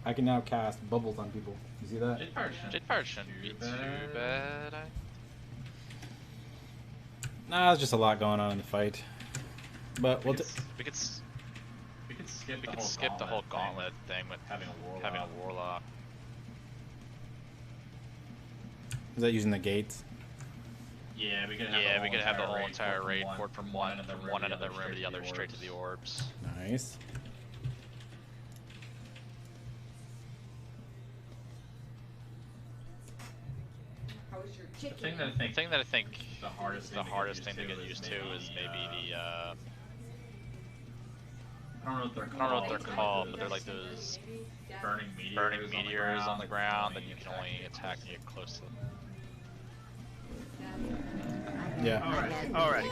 I can now cast bubbles on people. You see that? Jadefire shouldn't be too bad. Nah, there's just a lot going on in the fight. But we'll we could skip the whole gauntlet thing with having a warlock. Is that using the gates? Yeah, we could have the whole entire raid port from one end of the room to the other, straight to the orbs. Nice. The thing that I think the hardest thing to get used to is maybe the I don't know what they're called, but they're like those burning meteors on the ground that you can only attack when you get close to them. Yeah. Alright.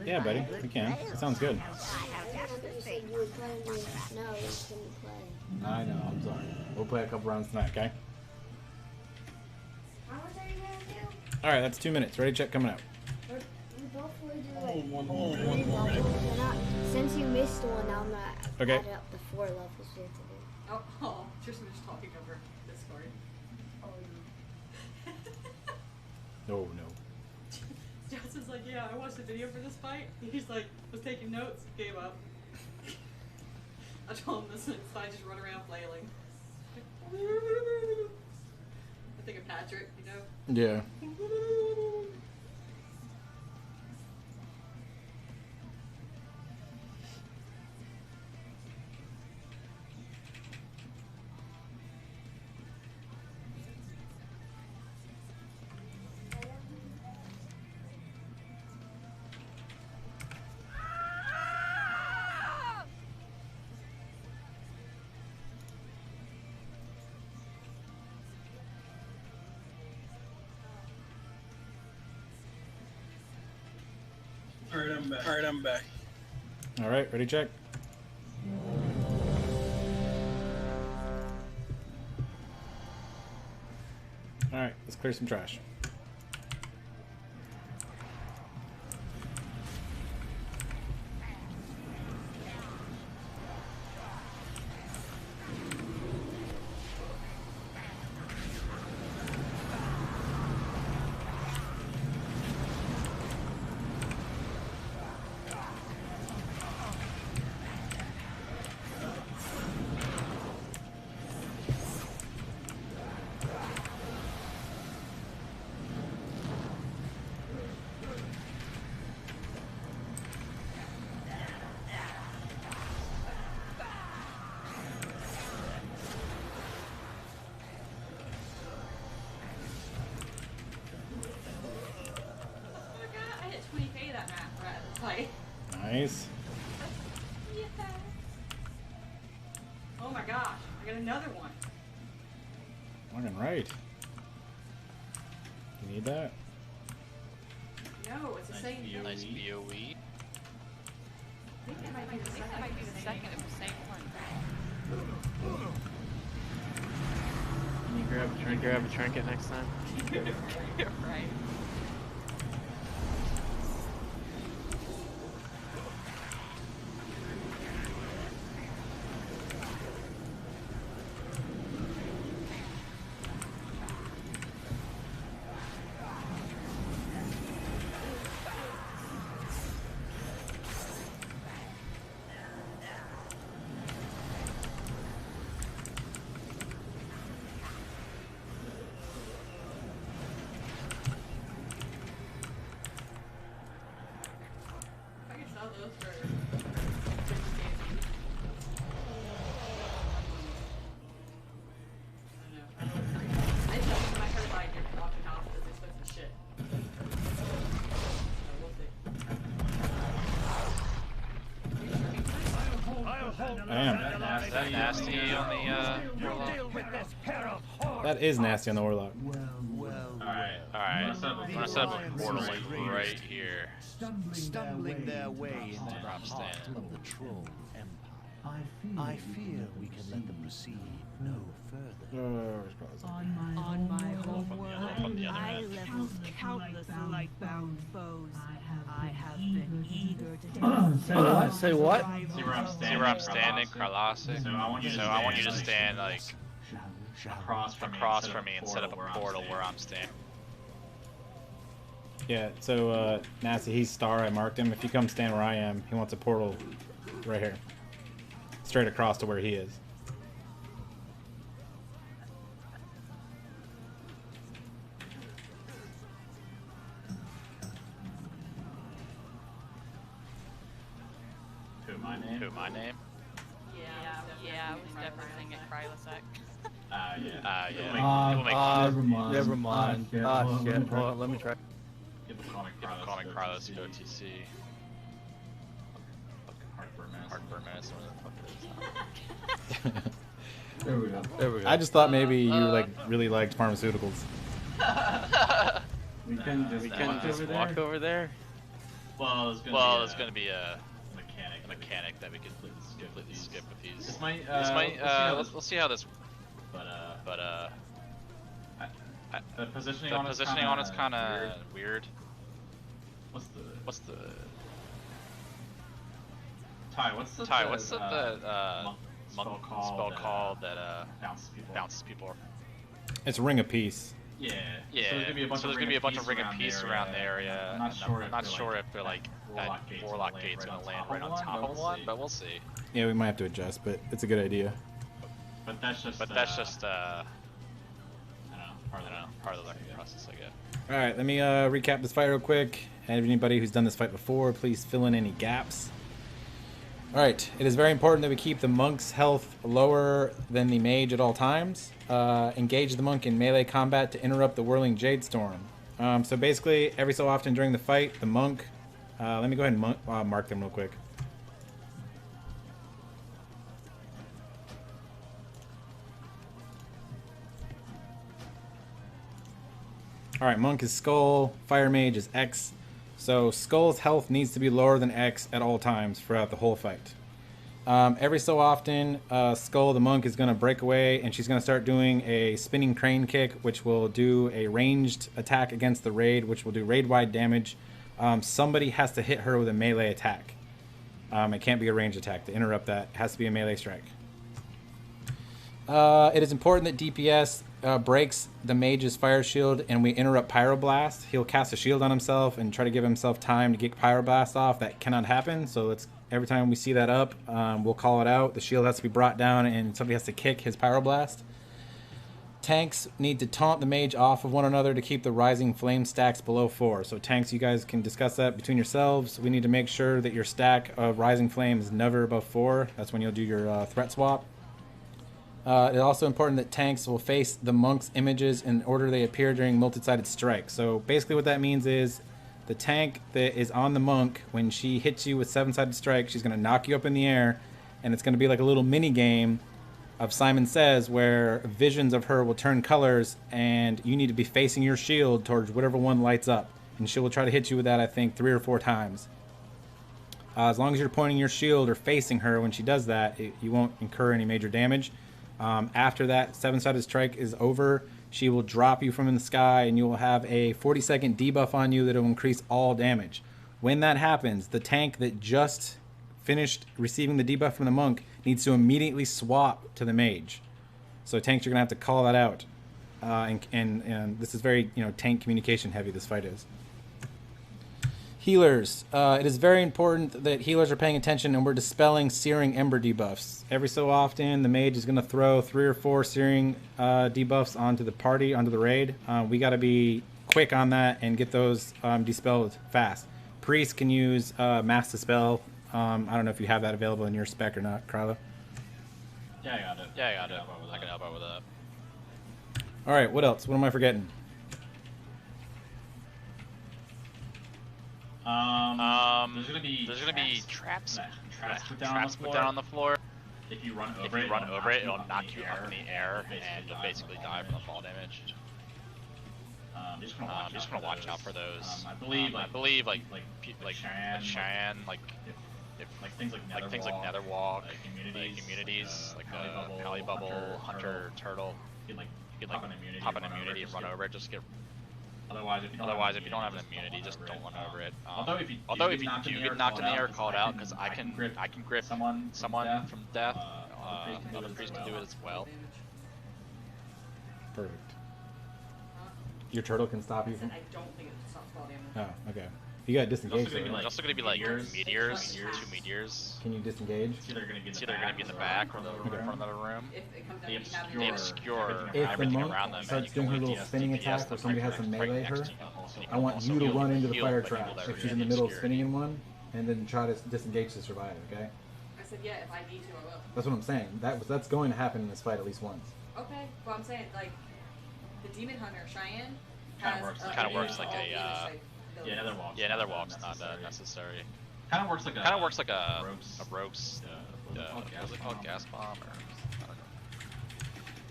Yeah, buddy, we can. That sounds good. I know, I'm sorry. We'll play a couple rounds tonight, okay? Alright, that's 2 minutes. Ready, check, coming out. Since you missed one, I'm gonna Okay. add up the 4 levels we have to do. Oh, Tristan was talking over Discord. Oh no. Johnson's like, yeah, I watched the video for this fight. He's like, was taking notes, gave up. I told him this and I just run around flailing. I think of Patrick, you know? Yeah. Alright, I'm back. Alright, ready, check. Alright, let's clear some trash. Nice. Yeah. Oh my gosh, I got another one. Fucking right. You need that? No, it's the same. Nice BOE. I think that might be the second of the same one. Can you grab a trinket next time? Right. I am. Is that nasty on the warlock? That is nasty on the warlock. Alright. I'm gonna set up a portal like right here. Stumbling their way into Where I'm standing. the troll empire. I fear we can let them proceed no further. On my homeworld, I leveled countless light-bound foes. I have been eager to Say what? See where I'm standing, Carlasic? So I want you to stand like across from me and set up a portal where I'm standing. Yeah, so Nasty, he's star. I marked him. If you come stand where I am, he wants a portal right here, straight across to where he is. Who, my name? Yeah, I was definitely thinking Krylosec. Never mind. Shit. Hold on, let me try. People call me Carlos OTC. Heartburn medicine. There we go. I just thought maybe you really liked pharmaceuticals. we couldn't just walk over there. Well, there's gonna be a mechanic that we could completely skip with these. This might let's see how this. But the positioning on it's kind of weird. What's the Ty? What's the monk spell called that bounces people? It's Ring of Peace. Yeah. So there's gonna be a bunch of Ring of Peace around the area. I'm not sure if they're like that warlock gate's gonna land right on top of one, but we'll see. Yeah, we might have to adjust, but it's a good idea. But that's just I don't know, part of the learning process, I guess. All right, let me recap this fight real quick. And anybody who's done this fight before, please fill in any gaps. All right, it is very important that we keep the monk's health lower than the mage at all times. Engage the monk in melee combat to interrupt the whirling jade storm. So basically, every so often during the fight, the monk... let me go ahead and mark them real quick. Alright, monk is skull, fire mage is X. So skull's health needs to be lower than X at all times throughout the whole fight. Every so often, skull, the monk, is going to break away and she's going to start doing a spinning crane kick, which will do a ranged attack against the raid, which will do raid-wide damage. Somebody has to hit her with a melee attack. It can't be a ranged attack. To interrupt that, it has to be a melee strike. It is important that DPS breaks the mage's fire shield and we interrupt Pyroblast. He'll cast a shield on himself and try to give himself time to get Pyroblast off. That cannot happen, so every time we see that up, we'll call it out. The shield has to be brought down and somebody has to kick his Pyroblast. Tanks need to taunt the mage off of one another to keep the rising flame stacks below 4. So tanks, you guys can discuss that between yourselves. We need to make sure that your stack of rising flame is never above 4. That's when you'll do your threat swap. It's also important that tanks will face the monk's images in order they appear during multi-sided strike. So basically what that means is the tank that is on the monk, when she hits you with 7-sided strike, she's going to knock you up in the air, and it's going to be like a little mini game of Simon Says where visions of her will turn colors and you need to be facing your shield towards whatever one lights up. And she will try to hit you with that, I think, 3 or 4 times. As long as you're pointing your shield or facing her when she does that, you won't incur any major damage. After that 7-sided strike is over, she will drop you from in the sky and you will have a 40-second debuff on you that will increase all damage. When that happens, the tank that just finished receiving the debuff from the monk needs to immediately swap to the mage. So tanks are going to have to call that out. And this is very, tank communication heavy, this fight is. Healers. It is very important that healers are paying attention and we're dispelling Searing Ember debuffs. Every so often, the mage is going to throw 3 or 4 Searing debuffs onto the party, onto the raid. We got to be quick on that and get those dispelled fast. Priest can use Mass Dispel. I don't know if you have that available in your spec or not, Krylo. Yeah, I got it. I can help out with that. Alright, what else? What am I forgetting? There's gonna be traps put down on the floor. if you run over it, it'll knock you up in the air, and you'll basically die from the fall damage. Just gonna watch out for those. I believe like Cheyenne, like things like Netherwalk, immunities, like Pally Bubble, Hunter, Turtle. You can like pop an immunity and run over it. Just get. Otherwise, if you don't have an immunity, just don't run over it. Although if you do get knocked in the air, call it out, because I can grip someone from death. Other priests can do it as well. Perfect. Your turtle can stop you from. I don't think it stops fall damage. Oh, okay. You got disengage. It's also gonna be like meteors, 2 meteors. Can you disengage? It's either gonna be in the back or in the front of the room. If it comes down, They obscure If the everything monk around them. starts doing her little spinning attack, or somebody has to melee her, I want you to run into the fire trap if she's in the middle of spinning in one, and then try to disengage to survive. Okay? I said, yeah, if I need to, I will. That's what I'm saying. That's going to happen in this fight at least once. Okay, well, I'm saying, like, the Demon Hunter, Cheyenne, Kind of works like a Netherwalk's not necessary. Kind of works like a rogue's. What's it called? Gas bomb or I don't know.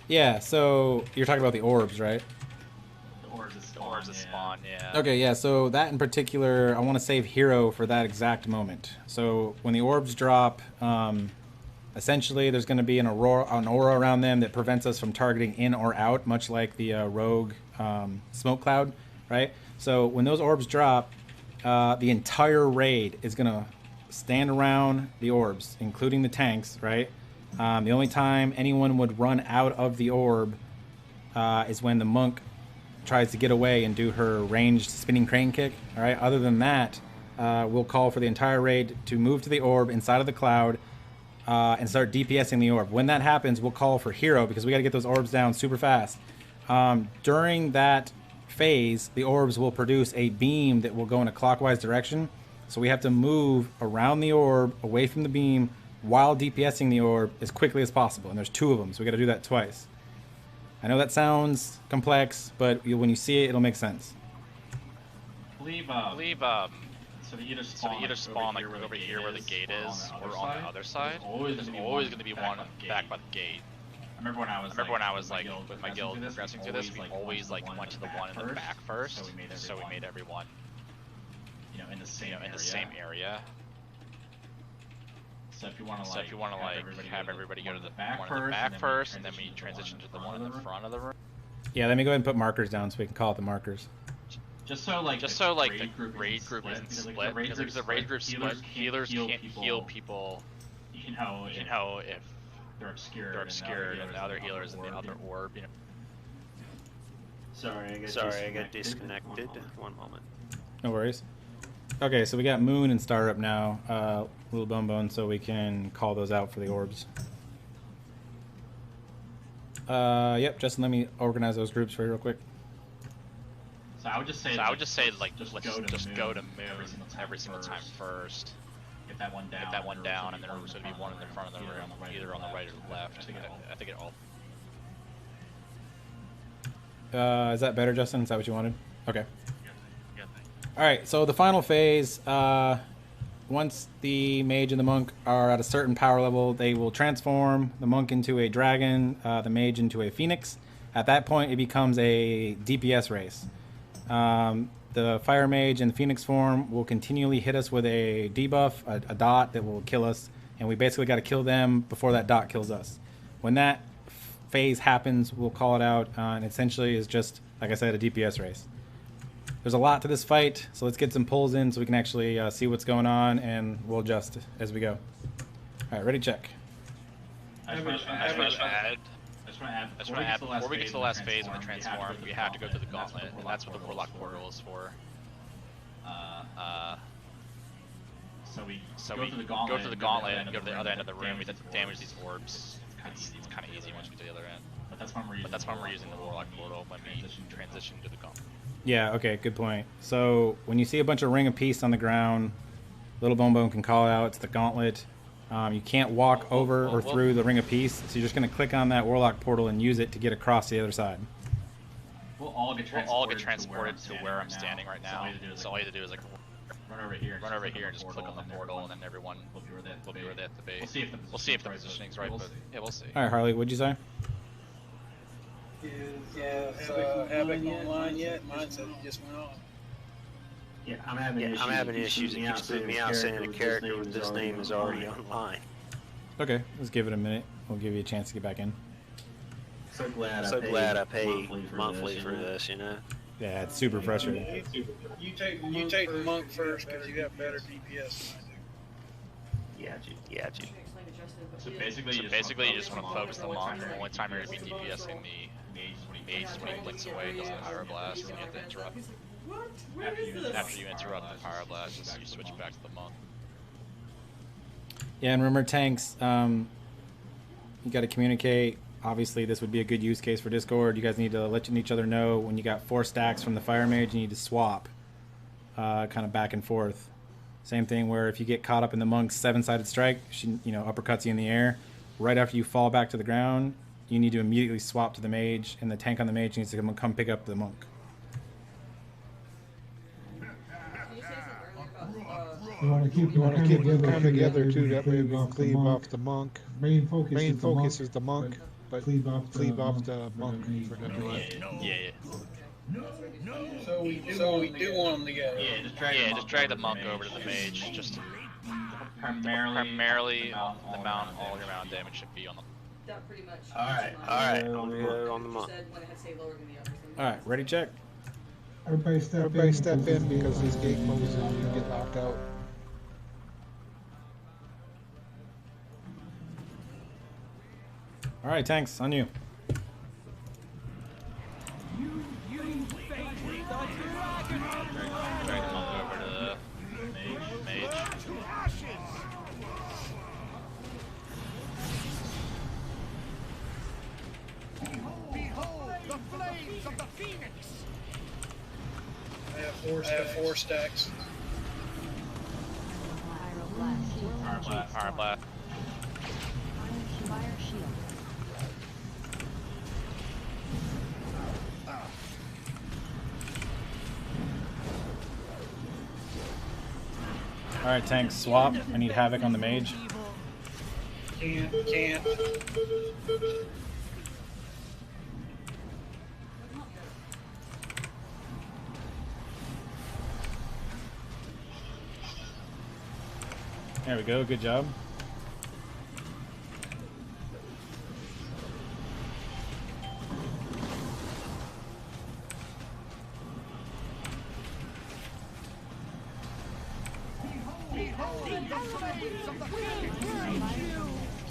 Yeah. So you're talking about the orbs, right? The orbs that spawn. Yeah. Okay. Yeah. So that in particular, I want to save Hero for that exact moment. So when the orbs drop, essentially there's going to be an aura around them that prevents us from targeting in or out, much like the rogue smoke cloud, right? So when those orbs drop, the entire raid is going to stand around the orbs, including the tanks, right? The only time anyone would run out of the orb is when the monk tries to get away and do her ranged spinning crane kick, all right? Other than that, we'll call for the entire raid to move to the orb inside of the cloud and start DPSing the orb. When that happens, we'll call for Hero, because we got to get those orbs down super fast. During that phase, the orbs will produce a beam that will go in a clockwise direction. So we have to move around the orb, away from the beam, while DPSing the orb as quickly as possible. And there's 2 of them, so we got to do that twice. I know that sounds complex, but when you see it, it'll make sense. So they either spawn like over here where the gate is, or on the other side. There's always going to be one back by the gate. I remember when I was like with my guild progressing through this, we always like went to the one in the back first, so we made everyone, in the same area. So if you want to like have everybody go to the one in the back first, and then we transition to the one in the front of the room. Yeah, let me go ahead and put markers down so we can call it the markers. Just so like the raid group isn't split, because the raid group split, healers can't heal people, if they're obscured, and the other healers in the other orb, Sorry, I got disconnected. One moment. No worries. Okay, so we got Moon and Star up now, Little Bone, so we can call those out for the orbs. Yep, Justin, let me organize those groups for you real quick. So I would just say, like, let's just go to Moon every single time first. Get that one down, and then there's going to be one in the front of the room, either on the right or the left. I think it all. Is that better, Justin? Is that what you wanted? Okay. All right. So the final phase. Once the mage and the monk are at a certain power level, they will transform the monk into a dragon, the mage into a phoenix. At that point, it becomes a DPS race. The fire mage in the phoenix form will continually hit us with a debuff, a dot that will kill us, and we basically got to kill them before that dot kills us. When that phase happens, we'll call it out, and essentially is just, like I said, a DPS race. There's a lot to this fight, so let's get some pulls in so we can actually see what's going on, and we'll adjust as we go. All right, ready, check. I just want to add, before we get to the last phase when we transform, we have to go to the gauntlet, and that's what the Warlock portal is for. So we go to the gauntlet and go to the other end of the room. We have to damage these orbs. It's kind of easy once we get to the other end. But that's when we're using the Warlock portal when we transition to the gauntlet. Yeah, okay, good point. So when you see a bunch of Ring of Peace on the ground, Little Bone can call out, it's the gauntlet. You can't walk over or through the Ring of Peace, so you're just going to click on that Warlock portal and use it to get across to the other side. We'll all get transported to where I'm standing right now. So all you have to do is like run over here and just click on the portal, and then everyone will be where they have to be. We'll see if the positioning's right, but yeah, we'll see. All right, Harley, what'd you say? Yeah, Havoc online yet? Mine said it just went off. Yeah, I'm having issues. It keeps putting me out saying a character with this name is already online. Okay, let's give it a minute. We'll give you a chance to get back in. So glad I pay monthly for this, you know? Yeah, it's super frustrating. You take the monk first because you have better DPS. Yeah, G. So basically, you just want to focus the monk. The only time you're going to be DPSing the mage is when he blinks away and does the pyroblast, and you have to interrupt. After you interrupt the pyroblast, you switch back to the monk. Yeah, and remember tanks, you got to communicate. Obviously, this would be a good use case for Discord. You guys need to let each other know when you got 4 stacks from the fire mage, you need to swap kind of back and forth. Same thing where if you get caught up in the monk's 7-sided strike, she, uppercuts you in the air. Right after you fall back to the ground, you need to immediately swap to the mage, and the tank on the mage needs to come pick up the monk. You want to keep them kind of together too. That way we can cleave off the monk. Main focus is the monk, but cleave off the monk for the delay. Yeah. So we do want them together. Yeah, just drag the monk over to the mage. Just primarily the mount, all your mount damage should be on the. That pretty much. Alright, on the monk. Alright, ready, check. Everybody step in because these gate modes and get locked out. Alright, tanks, on you. Drag the monk over to the mage. Behold the flames of the phoenix! I have 4 stacks. Iron blast. Alright, tanks, swap. I need Havoc on the mage. Can't. There we go, good job.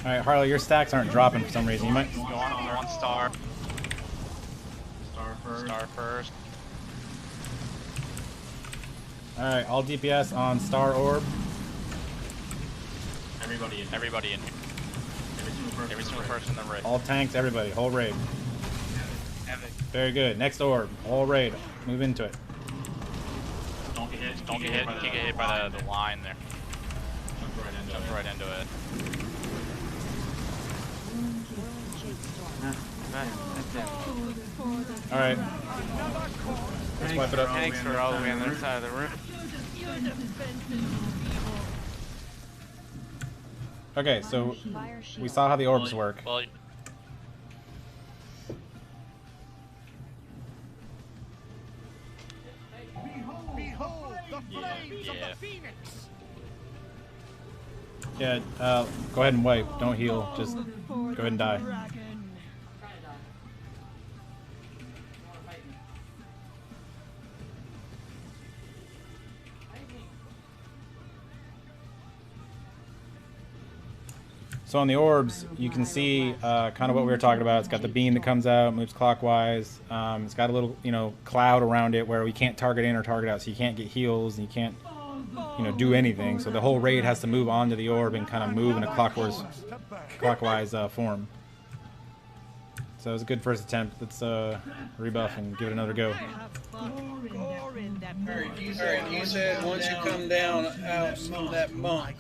Alright, Harley, your stacks aren't dropping for some reason. You might Go on star. Star first. Alright, all DPS on star orb. Everybody in here. Every single person in the raid. All tanks, everybody, whole raid. Very good. Next orb, whole raid. Move into it. Don't get hit. You can't get hit by the line there. Jump right into it. Alright. Let's wipe it up. Thanks for all the way on the other side of the room. Okay, so we saw how the orbs work. Well, Behold the flames of the phoenix! Yeah, go ahead and wipe. Don't heal. Just go ahead and die. So on the orbs, you can see kind of what we were talking about. It's got the beam that comes out, moves clockwise. It's got a little, cloud around it where we can't target in or target out, so you can't get heals and you can't, do anything. So the whole raid has to move onto the orb and kind of move in a clockwise form. So it was a good first attempt. Let's rebuff and give it another go. Alright, you said once you come down out from that monk,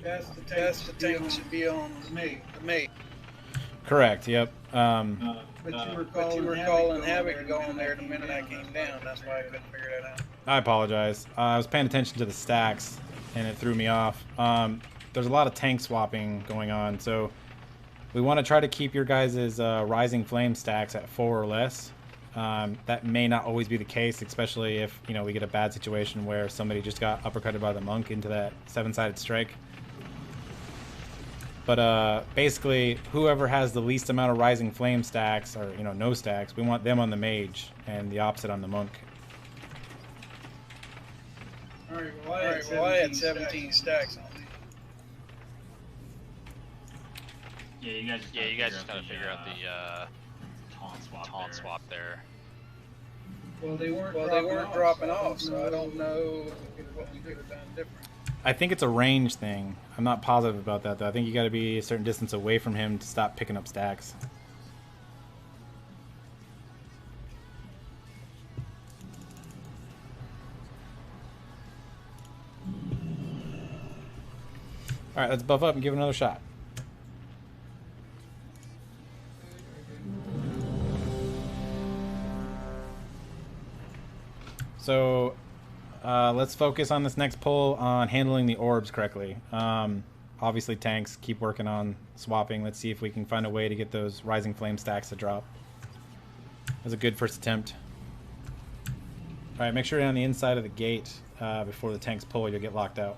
that's the tank should be on the mate. Correct. Yep. But you were calling Havoc going there the minute I came down. That's why I couldn't figure that out. I apologize. I was paying attention to the stacks, and it threw me off. There's a lot of tank swapping going on, so we want to try to keep your guys' Rising Flame stacks at 4 or less. That may not always be the case, especially if we get a bad situation where somebody just got uppercutted by the monk into that 7-sided strike. But basically, whoever has the least amount of Rising Flame stacks, or no stacks, we want them on the mage, and the opposite on the monk. Alright, well I had 17 stacks on me. Yeah, you guys just gotta figure out the taunt swap there. Well, they weren't dropping off, so I don't know what we could have done different. I think it's a range thing. I'm not positive about that, though. I think you got to be a certain distance away from him to stop picking up stacks. All right, let's buff up and give it another shot. So let's focus on this next pull on handling the orbs correctly. Obviously tanks, keep working on swapping. Let's see if we can find a way to get those Rising Flame stacks to drop. That was a good first attempt. Alright, make sure you're on the inside of the gate before the tanks pull, you'll get locked out.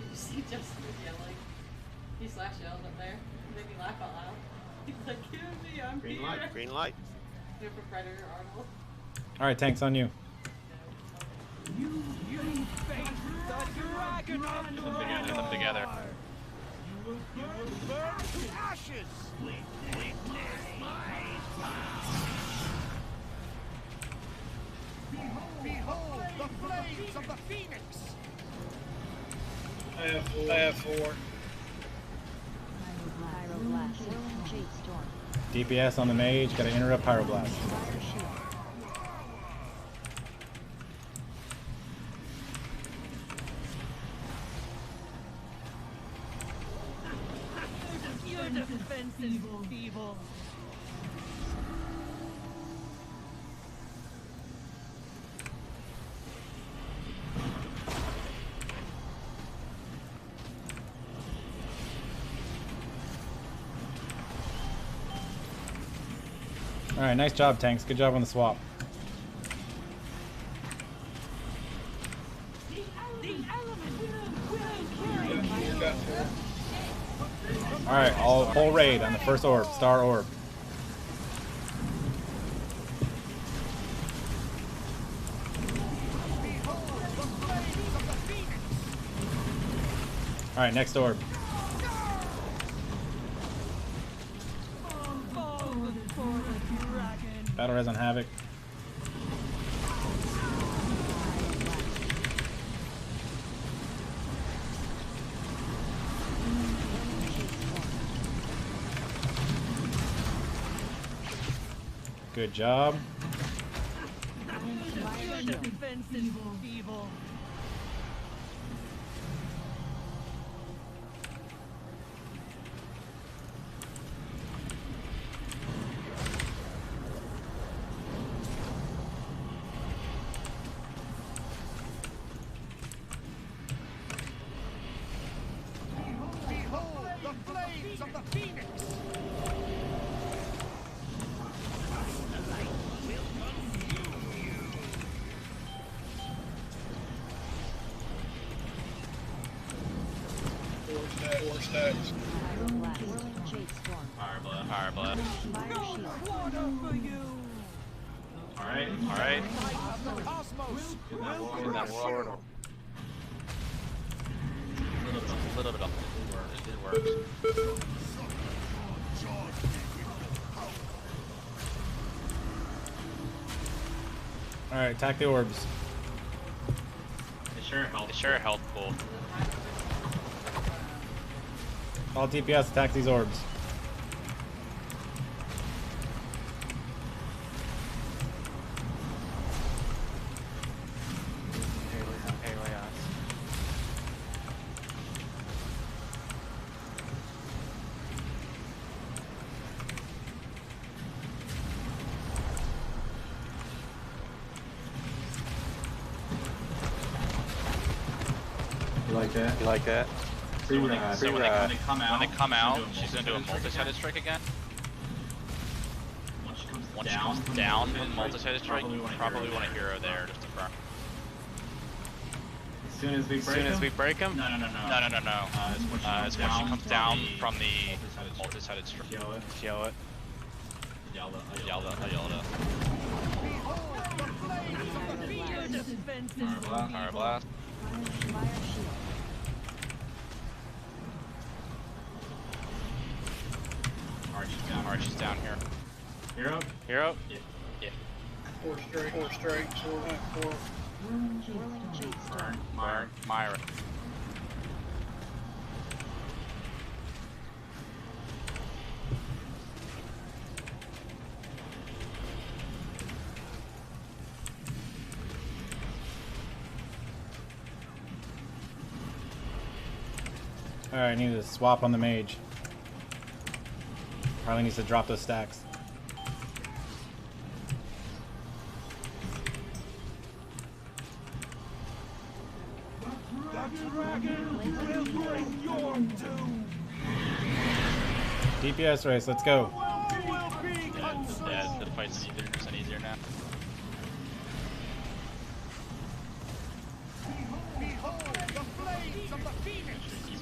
You see Justin yelling. He slash yelled up there. It made me laugh out loud. He's like, kill me, I'm Green here. light. Green light. Here for Predator Arnold. Alright, tanks on you. You face the dragon of Get them together. You will burn to ashes. Behold the flames of the phoenix. I have 4. DPS on the mage, gotta interrupt Pyroblast. Your defense is feeble. Alright, nice job, tanks. Good job on the swap. Alright, whole raid on the first orb, star orb. Alright, next orb. Battle res on Havoc. Good job. Your defense is feeble. Behold the flames of the phoenix. Four stacks. Fire blood. Alright. In that world. A little bit off. It works. Alright, attack the orbs. They sure health pool. All DPS attack these orbs. that? You like that? So when they come out, she's gonna do a multi-sided strike again. Once she comes down from the multi-sided strike, you probably want a hero there just to front. As soon as we break him? No. It's when she comes down from the multi-sided strike. Yell it. Ayala. Fire blast. Archie's down here. Hero? Yeah. 4 strikes. 4. Burn. Myra. Alright, I need to swap on the mage. Probably needs to drop those stacks. DPS race, let's go. Yeah, the fight's easier now.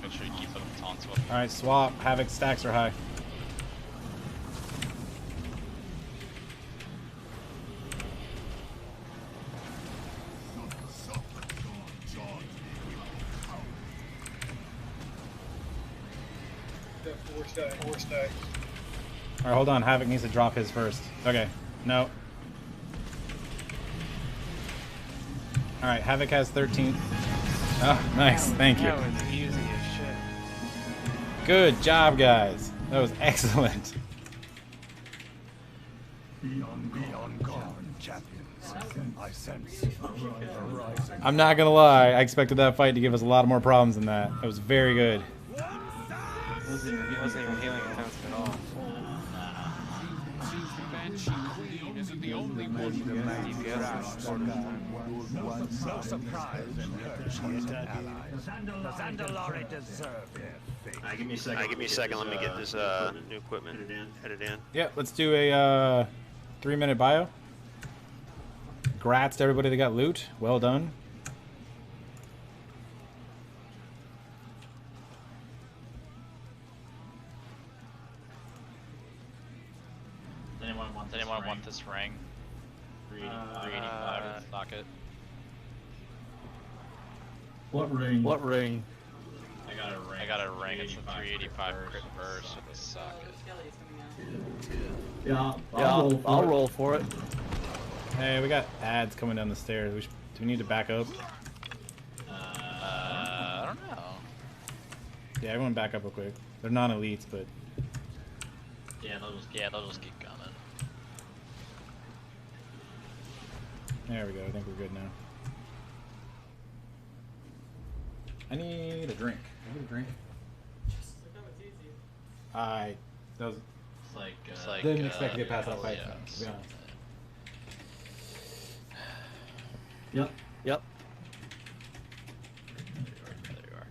Make sure you keep them taunts with. Alright, swap. Havoc stacks are high. Four stacks. Alright, hold on. Havoc needs to drop his first. Okay. No. Alright, Havoc has 13. Oh, nice. Thank you. That was easy as shit. Good job, guys. That was excellent. I'm not gonna lie. I expected that fight to give us a lot more problems than that. It was very good. He wasn't even healing attempts at all. The only one DPS no surprise the Zandalari deserve their fate. Give me a second. Let me get this new equipment headed in. Yeah, let's do a 3-minute bio. Grats to everybody that got loot. Well done. Does anyone want this ring? 385 socket. What ring? What ring? I got a ring. It's a 385 crit burst with a socket. Yeah, I'll roll for it. Hey, we got ads coming down the stairs. Do we need to back up? I don't know. Yeah, everyone back up real quick. They're non-elites, but... Yeah, they'll just keep coming. There we go. I think we're good now. I need a drink. I need a drink. That was... It's like didn't expect to get past that fight, yeah. to be honest. Yep. There you are.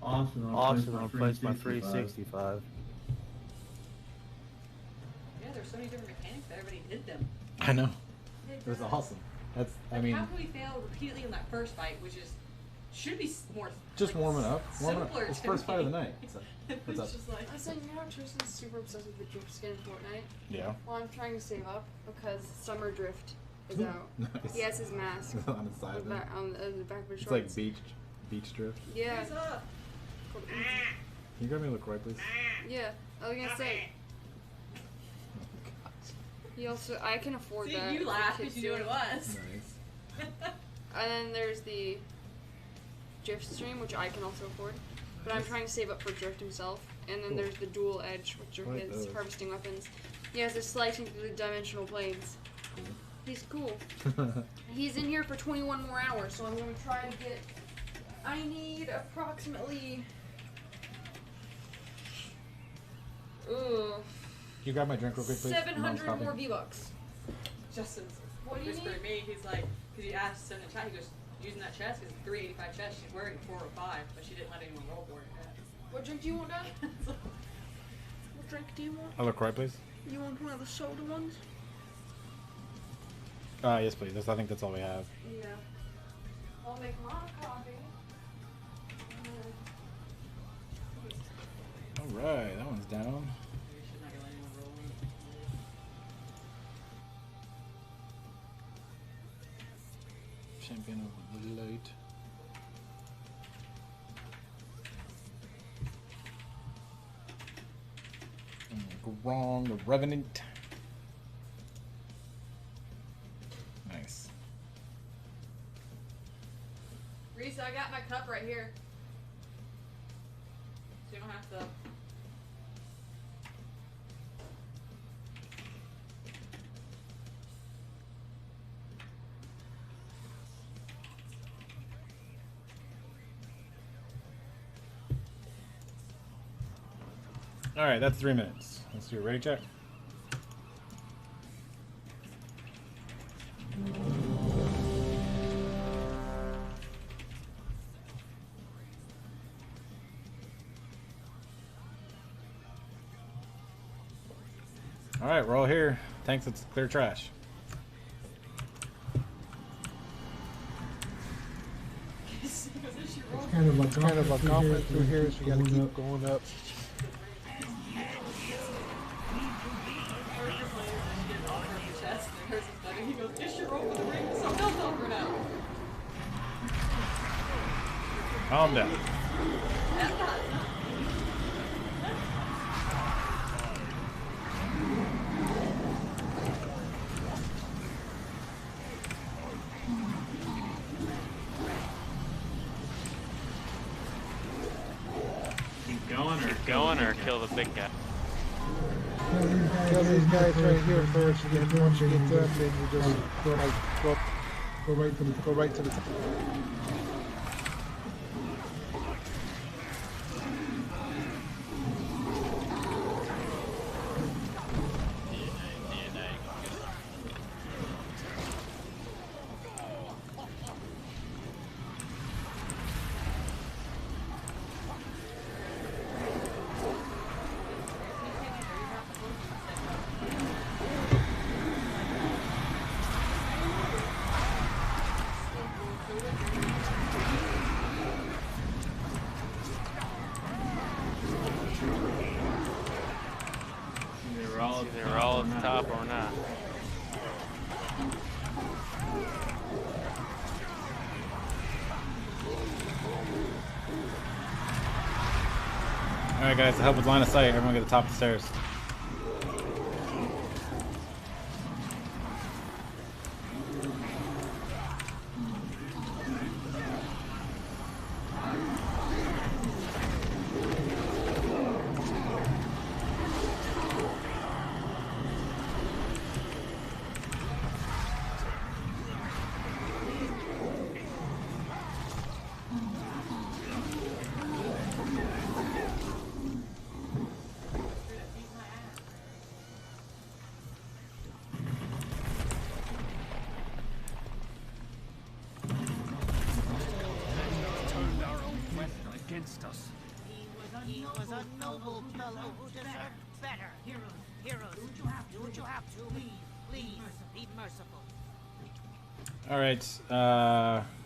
Awesome, I'll place my 365. Yeah, there's so many different mechanics that everybody did them. I know. It was awesome. That's, I mean... How can we fail repeatedly in that first fight, which should be more... Just like, warming up. Simpler It's to first fight of the me. night. So, what's up? Just like, I was saying, you know how Tristan's super obsessed with the drift skin in Fortnite? Yeah. Well, I'm trying to save up because Summer Drift is out. Nice. He has his mask on the side of it. on the back of his It's shorts. like beach drift. Yeah. Can you grab me a LaCroix, please? Yeah, I was gonna say. He also, I can afford see, that. you laughed because you knew what it was. Nice. And then there's the Drift stream, which I can also afford. But I'm trying to save up for Drift himself. And then there's the Dual Edge, which are his harvesting weapons. He has a slicing through the dimensional planes. Cool. He's cool. He's in here for 21 more hours, so I'm going to try to get... I need approximately... Ooh. Can you grab my drink real quick, please? 700 more V-Bucks. Justin's What do you whispered need? to me, he's like, because he asked in the chat, he goes, using that chest, because it's 385 chest, she's wearing 4 or 5, but she didn't let anyone roll for it yet. What drink do you want, Dad? What drink do you want? Other cry, please. You want one of the soda ones? Yes, please. I think that's all we have. Yeah. I'll make my coffee. All right, that one's down. Champion of the light. Wrong, the Revenant. Nice. Reese, I got my cup right here. So you don't have to. All right, that's 3 minutes. Let's do a ready check. All right, we're all here. Thanks, it's clear trash. It's kind of a gauntlet through here, so you gotta keep going up. He goes, is she roll for the ring? Something else over now. Calm down. Keep going or kill the big guy. Kill these guys right here first, and then once you get them, then you just go right to the top. They're all at the top or not. All right, guys, to help with line of sight, everyone get to the top of the stairs. Against us. He was a noble fellow who deserved better. Heroes, do what you have to. Please, be merciful. All right,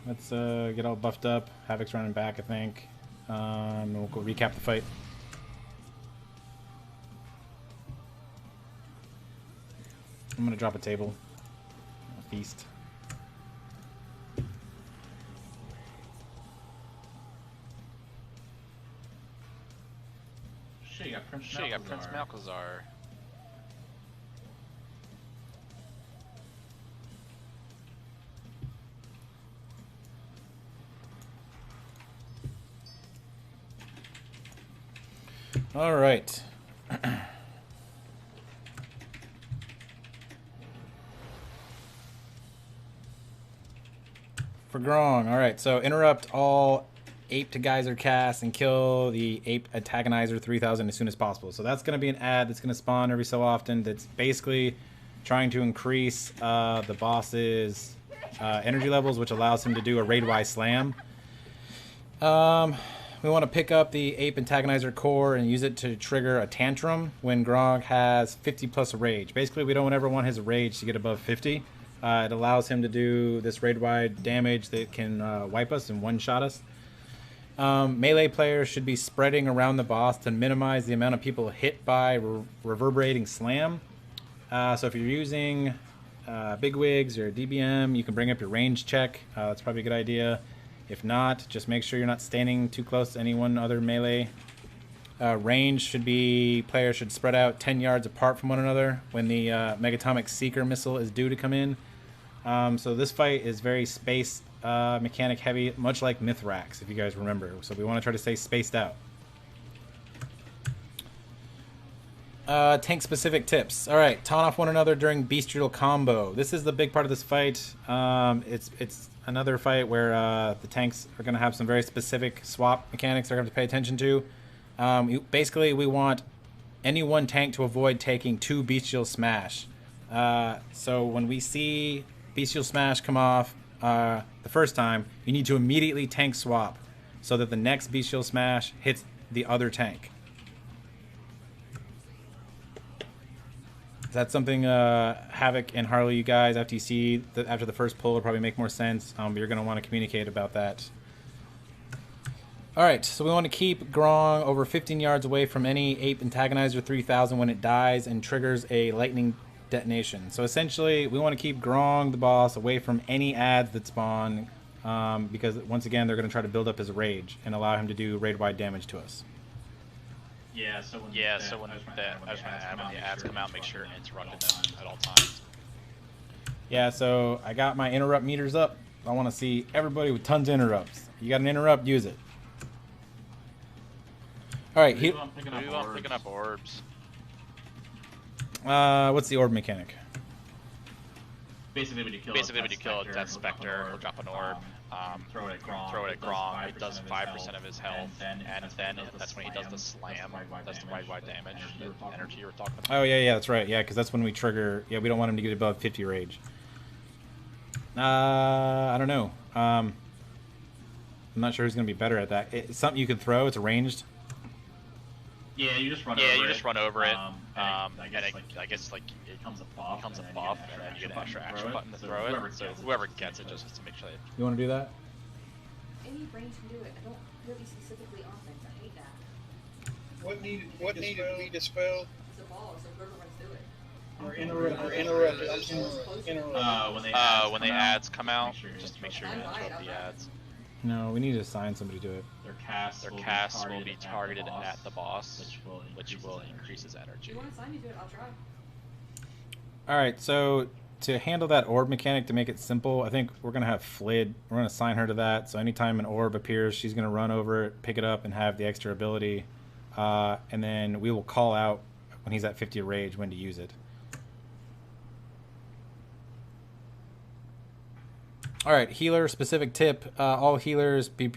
let's get all buffed up. Havoc's running back, I think. We'll go recap the fight. I'm gonna drop a table. A feast. Shit, you got Prince Malchazar. All right. For Grong, all right. So interrupt all Ape to Geyser cast and kill the Ape Antagonizer 3000 as soon as possible. So that's going to be an ad that's going to spawn every so often. That's basically trying to increase the boss's energy levels, which allows him to do a raid-wise slam. We want to pick up the Ape Antagonizer core and use it to trigger a tantrum when Grog has 50 plus rage. Basically, we don't ever want his rage to get above 50. It allows him to do this raid-wide damage that can wipe us and one-shot us. Melee players should be spreading around the boss to minimize the amount of people hit by reverberating slam. So if you're using bigwigs or DBM, you can bring up your range check. That's probably a good idea. If not, just make sure you're not standing too close to any one other melee. Range should be, players should spread out 10 yards apart from one another when the Megatomic Seeker missile is due to come in. So this fight is very space mechanic heavy, much like Mithrax, if you guys remember. So we want to try to stay spaced out. Tank specific tips. Alright, taunt off one another during bestial combo. This is the big part of this fight. It's another fight where the tanks are going to have some very specific swap mechanics they're going to have to pay attention to. Basically, we want any one tank to avoid taking 2 bestial smash. So when we see bestial smash come off the first time, you need to immediately tank swap so that the next bestial smash hits the other tank. That's something Havoc and Harley, you guys, after you see after the first pull, will probably make more sense. But you're going to want to communicate about that. All right, so we want to keep Grong over 15 yards away from any Ape Antagonizer 3000 when it dies and triggers a lightning detonation. So essentially, we want to keep Grong, the boss, away from any adds that spawn because once again, they're going to try to build up his rage and allow him to do raid-wide damage to us. Yeah, so when the ads come out, make sure to interrupt them at all times. Yeah, so I got my interrupt meters up. I want to see everybody with tons of interrupts. You got an interrupt, use it. All right, picking up orbs. What's the orb mechanic? Basically, when you kill a Death Spectre, he'll drop an orb. Throw it at Grong. It does 5% of his health, and then that's when he does the slam. That's the wide damage, the energy you were talking about. Oh yeah, that's right. Yeah, because that's when we trigger. Yeah, we don't want him to get above 50 rage. I don't know. I'm not sure who's gonna be better at that. It's something you can throw. It's ranged. Yeah, you just run over it. I guess like it becomes a buff, and then you get an extra action button to throw it. So whoever gets it just has to make sure. You want to do that? Any range can do it. I don't really specifically offense. I hate that. What needed to be dispelled? It's a ball, so whoever wants to do it. Or interrupted. When the ads come out, just make sure you interrupt the ads. No, we need to assign somebody to it. Their casts will be targeted at the boss, which will increase his energy. If you want to assign me to it, I'll try. Alright, so to handle that orb mechanic, to make it simple, I think we're going to have Flid. We're going to assign her to that. So anytime an orb appears, she's going to run over it, pick it up, and have the extra ability. And then we will call out when he's at 50 rage when to use it. All right, healer specific tip. All healers be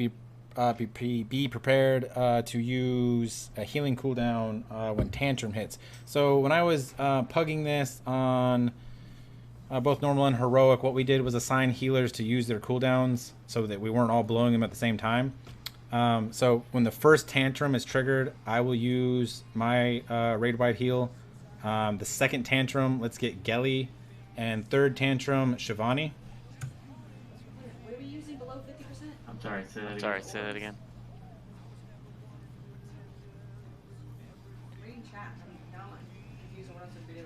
prepared to use a healing cooldown when tantrum hits. So when I was pugging this on both normal and heroic, what we did was assign healers to use their cooldowns so that we weren't all blowing them at the same time. So when the first tantrum is triggered, I will use my raid-wide heal. The second tantrum, let's get Gelly, and third tantrum, Shivani. Sorry, say that again. Reading chat, I'm confused on what I'm supposed to be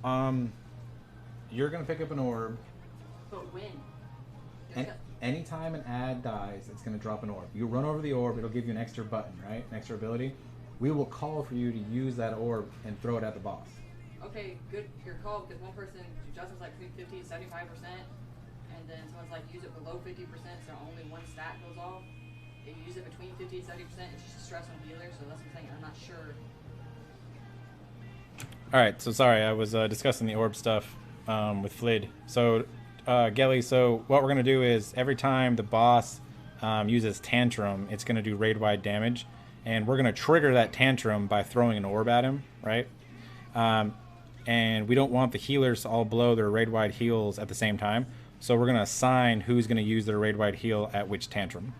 doing. You're gonna pick up an orb. But when? Anytime an ad dies, it's gonna drop an orb. You run over the orb, it'll give you an extra button, right? An extra ability. We will call for you to use that orb and throw it at the boss. Okay, good. Your call because one person, Justin's like 50 to 75%. And then someone's like, use it below 50%, so only one stat goes off. If you use it between 50 and 70%, it's just a stress on healer, so that's what I'm saying. I'm not sure. Alright, so sorry, I was discussing the orb stuff with Flid. So, Gelly, so what we're going to do is every time the boss uses Tantrum, it's going to do raid-wide damage. And we're going to trigger that Tantrum by throwing an orb at him, right? and we don't want the healers to all blow their raid-wide heals at the same time. So we're going to assign who's going to use their raid-wide heal at which tantrum.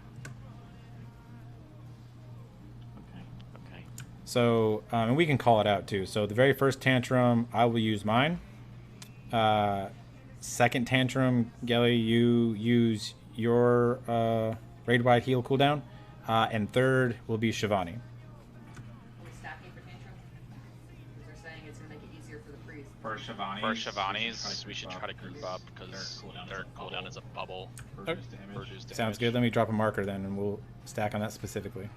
Okay. So, and we can call it out too. So the very first tantrum, I will use mine. Second tantrum, Gelly, you use your raid-wide heal cooldown. And third will be Shivani. For Shivani's, we should try to group up because their cooldown is a bubble. Okay. Sounds good. Let me drop a marker then, and we'll stack on that specifically.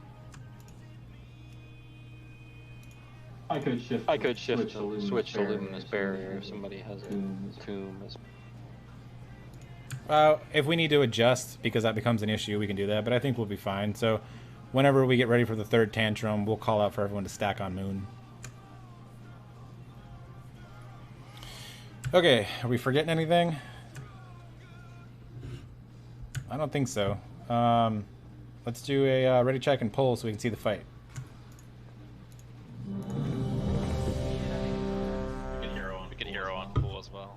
I could switch to Luminous Barrier if somebody has a tomb. If we need to adjust because that becomes an issue, we can do that. But I think we'll be fine. So, whenever we get ready for the third tantrum, we'll call out for everyone to stack on Moon. Okay, are we forgetting anything? I don't think so. Let's do a ready, check, and pull so we can see the fight. We can hero on pool as well.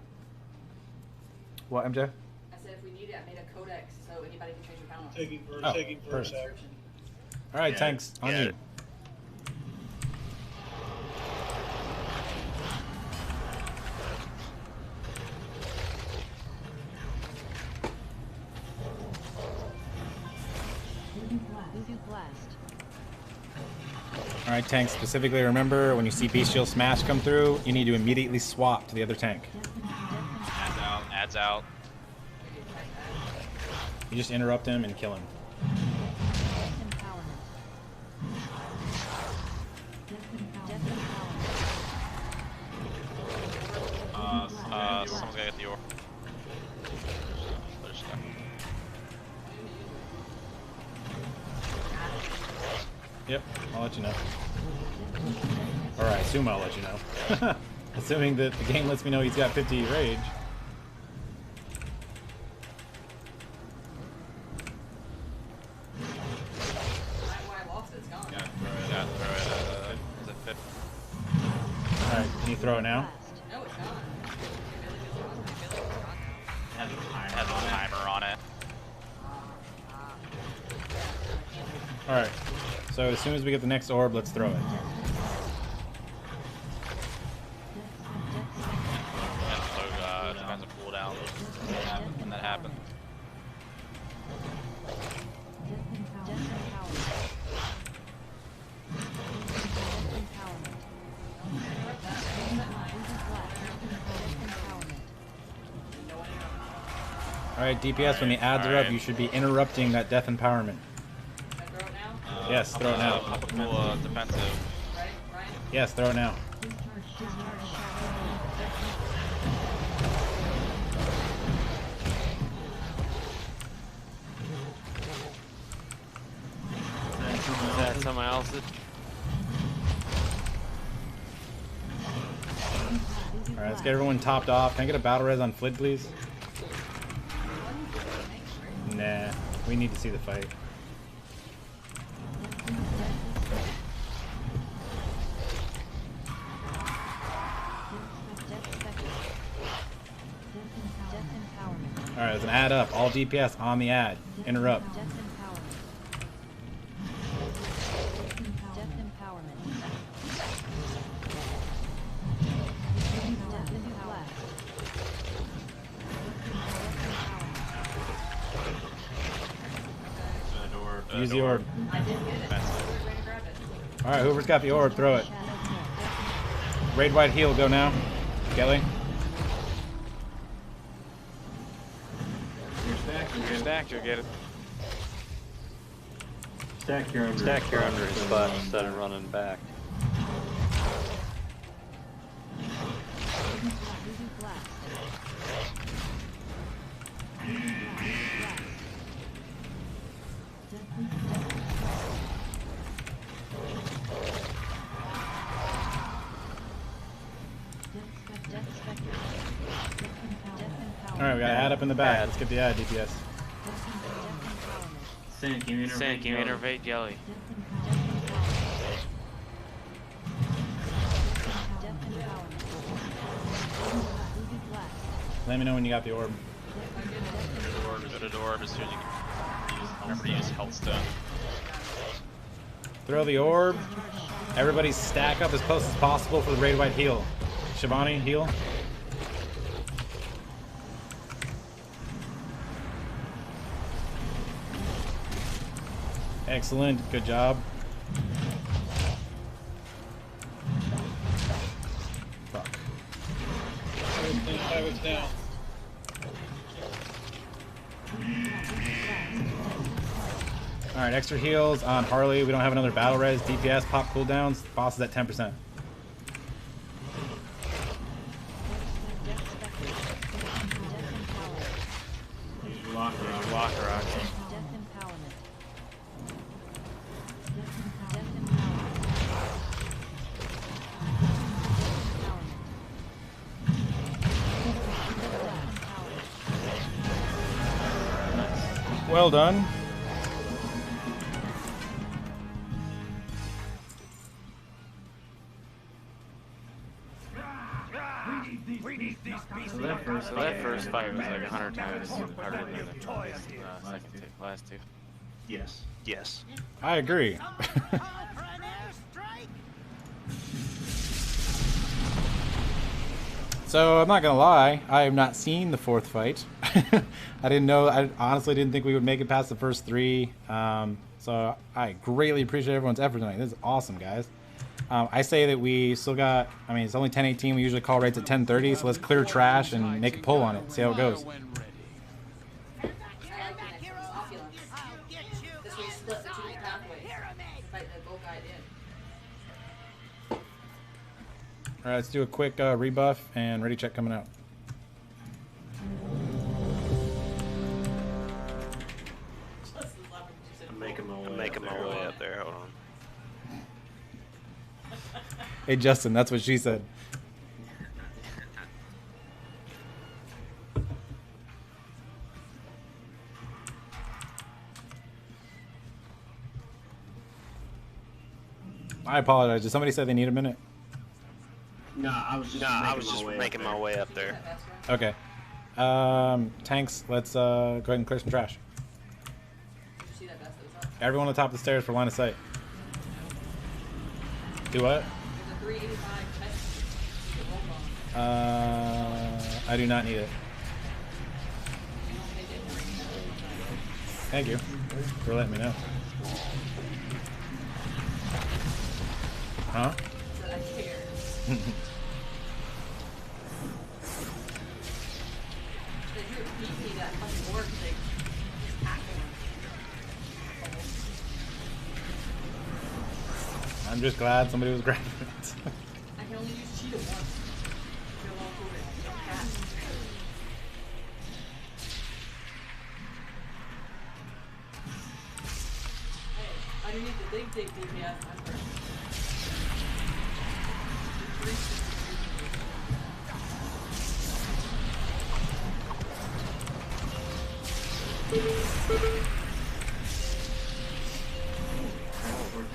What, MJ? I said if we need it, I made a codex so anybody can change your panel. Taking first action. All right, thanks. On you. Alright, tank, specifically remember when you see Bestial Smash come through, you need to immediately swap to the other tank. Adds out. You just interrupt him and kill him. Someone's gotta get the orb. Yep, I'll let you know. Or I assume I'll let you know. Assuming that the game lets me know he's got 50 rage. Alright, can you throw it now? No, it's not. It has a timer on it. Alright, so as soon as we get the next orb, let's throw it. Depends on cooldown when that happens. Alright, DPS, when the ads are up, you should be interrupting that death empowerment. Yes, throw it now. Up a cool defensive. Yes, throw it now. Is that someone else's? Alright, let's get everyone topped off. Can I get a battle res on Flid, please? Nah, we need to see the fight. Alright, there's an ad up. All DPS on the ad. Interrupt. Use the orb. Alright, whoever's got the orb, throw it. Raid wide heal, go now. Kelly. You're stacked, you'll get it. Stack your under his butt instead of running back. Alright, we got an ad up in the back. Let's get the ad, DPS. Sand, can you innervate Jelly? Let me know when you got the orb. Go to the orb as soon as you can. Remember to use health stone. Throw the orb. Everybody stack up as close as possible for the raid wipe heal. Shivani, heal. Excellent. Good job. Fuck. Have it down. Alright, extra heals on Harley. We don't have another battle res. DPS, pop cooldowns. Boss is at 10%. Locker rock. Well done. So that first fight was like 100 times harder than the last two. Yes. Yes. I agree. So I'm not gonna lie, I have not seen the fourth fight. I didn't know. I honestly didn't think we would make it past the first three. So I greatly appreciate everyone's effort tonight. This is awesome, guys. I say that we still got. I mean, it's only 10:18. We usually call rates at 10:30. So let's clear trash and make a pull on it. See how it goes. All right, let's do a quick rebuff and ready check coming out. I'm making my way up there. Hold on. Hey Justin, that's what she said. I apologize. Did somebody say they need a minute? No, I was just making my way up there. Okay. Tanks, let's go ahead and clear some trash. Everyone on the top of the stairs for line of sight. Do what? I do not need it. Thank you for letting me know. Huh? I'm just glad somebody was grabbing it. I can only use cheetah once. Hey, underneath the big DPS, I'm first.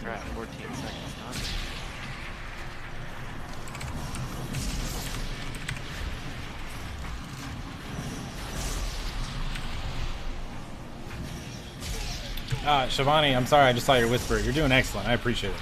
We're at 14 seconds now. Shivani, I'm sorry, I just saw your whisper. You're doing excellent. I appreciate it.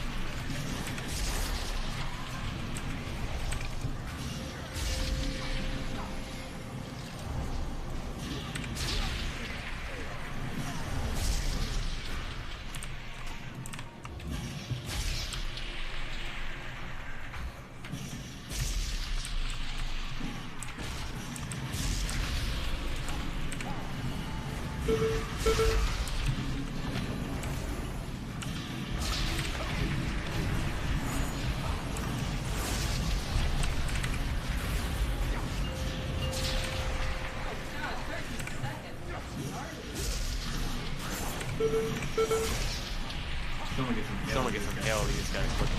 Someone get some hell to these guys quick.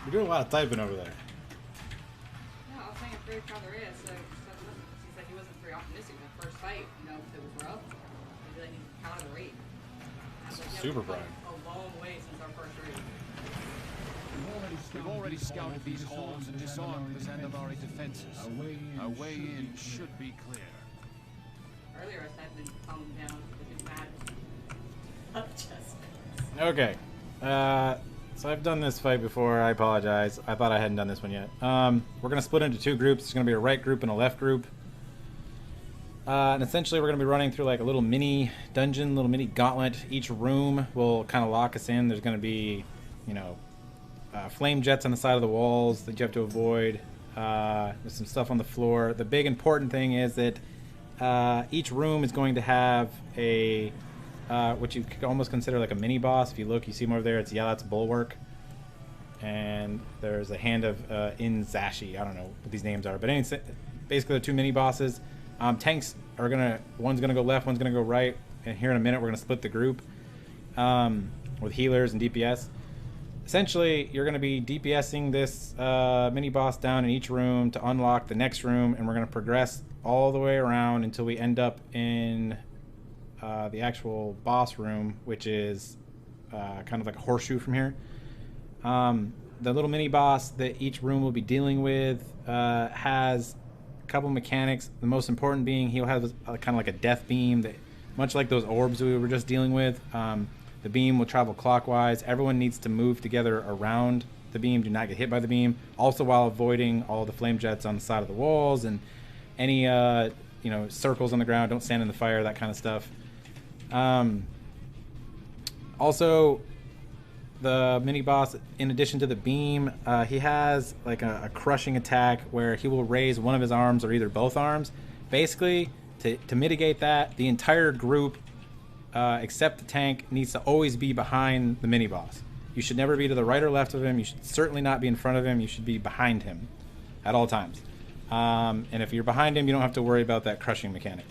You're doing a lot of typing over there. No, I was saying I'm very proud there is. So he said he wasn't very optimistic in the first fight. You know, if it was rough, maybe he counted the rate. Super bright. A long way since our first raid. We've already scouted these halls and disarmed the Zandavari defenses. Our way in should be clear. Earlier I said to calm down if it's bad. Just. Okay. So I've done this fight before. I apologize. I thought I hadn't done this one yet. We're going to split into two groups. There's going to be a right group and a left group. And essentially we're going to be running through like a little mini dungeon, little mini gauntlet. Each room will kind of lock us in. There's going to be, you know, flame jets on the side of the walls that you have to avoid. There's some stuff on the floor. The big important thing is that each room is going to have a what you could almost consider like a mini boss. If you look, you see more over there. It's that's Bulwark, and there's a hand of Inzashi. I don't know what these names are, but basically they're two mini bosses. Tanks are one's gonna go left, one's gonna go right, and here in a minute we're gonna split the group with healers and DPS. Essentially, you're gonna be DPSing this mini boss down in each room to unlock the next room, and we're gonna progress all the way around until we end up in the actual boss room, which is kind of like a horseshoe from here. The little mini boss that each room will be dealing with has a couple mechanics. The most important being he'll have kind of like a death beam that, much like those orbs we were just dealing with. The beam will travel clockwise. Everyone needs to move together around the beam. Do not get hit by the beam. Also, while avoiding all the flame jets on the side of the walls and any circles on the ground. Don't stand in the fire. That kind of stuff. Also, the mini boss, in addition to the beam, he has like a crushing attack where he will raise one of his arms or either both arms. Basically, to mitigate that, the entire group, except the tank, needs to always be behind the mini boss. You should never be to the right or left of him. You should certainly not be in front of him. You should be behind him at all times. And if you're behind him, you don't have to worry about that crushing mechanic.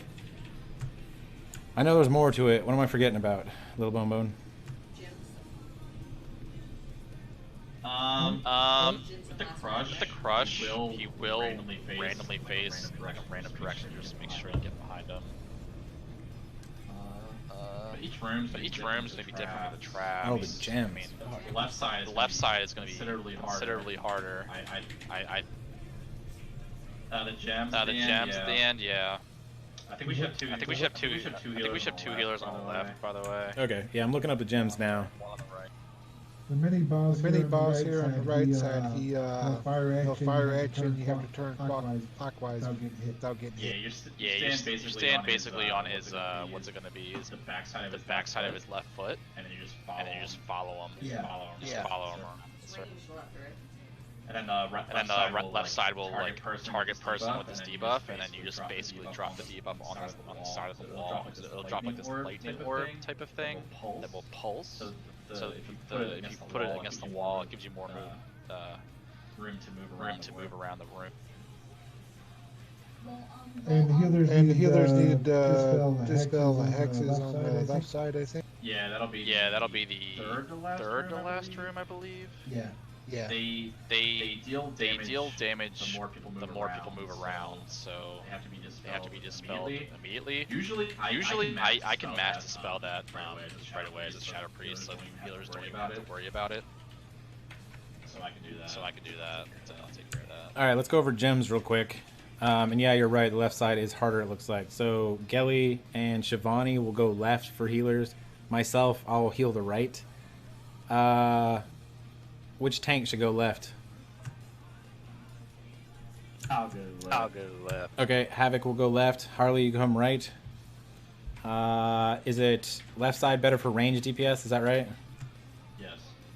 I know there's more to it. What am I forgetting about, Little Bone Bone? With the crush, he will randomly face like a random direction. Just make sure you get behind him. But each room's gonna be different with the traps. Oh, the gems. I mean, the left side is gonna be considerably harder. The gems at the end, yeah. I think we should have two healers on the left, by the way. Okay, yeah, I'm looking up the gems now. The mini boss here on the right side, he'll fire action. You have to turn clockwise without getting hit. You stand basically on his what's it gonna be? Is the backside of his left foot, and then you just follow him. Follow him. And then the left side will like target person with this debuff, and then you just basically drop the debuff on the side of the wall. It'll drop like this lightning orb type of thing that will pulse. So if you put it against the wall, it gives you more room to move around the room. And healers need dispel the hexes on the left side, I think. Yeah, that'll be the third to last room, I believe. Yeah. They deal damage the more people move around, so they have to be dispelled immediately. Usually I can mass dispel that right away as a Shadow Priest, so healers don't even have to worry about it. So I can do that. So I'll take care of that. All right, let's go over gems real quick. And yeah, you're right. The left side is harder, it looks like. So Gelly and Shivani will go left for healers. Myself, I'll heal the right. Which tank should go left? I'll go left. Okay, Havoc will go left. Harley, you come right. Is it left side better for range DPS? Is that right?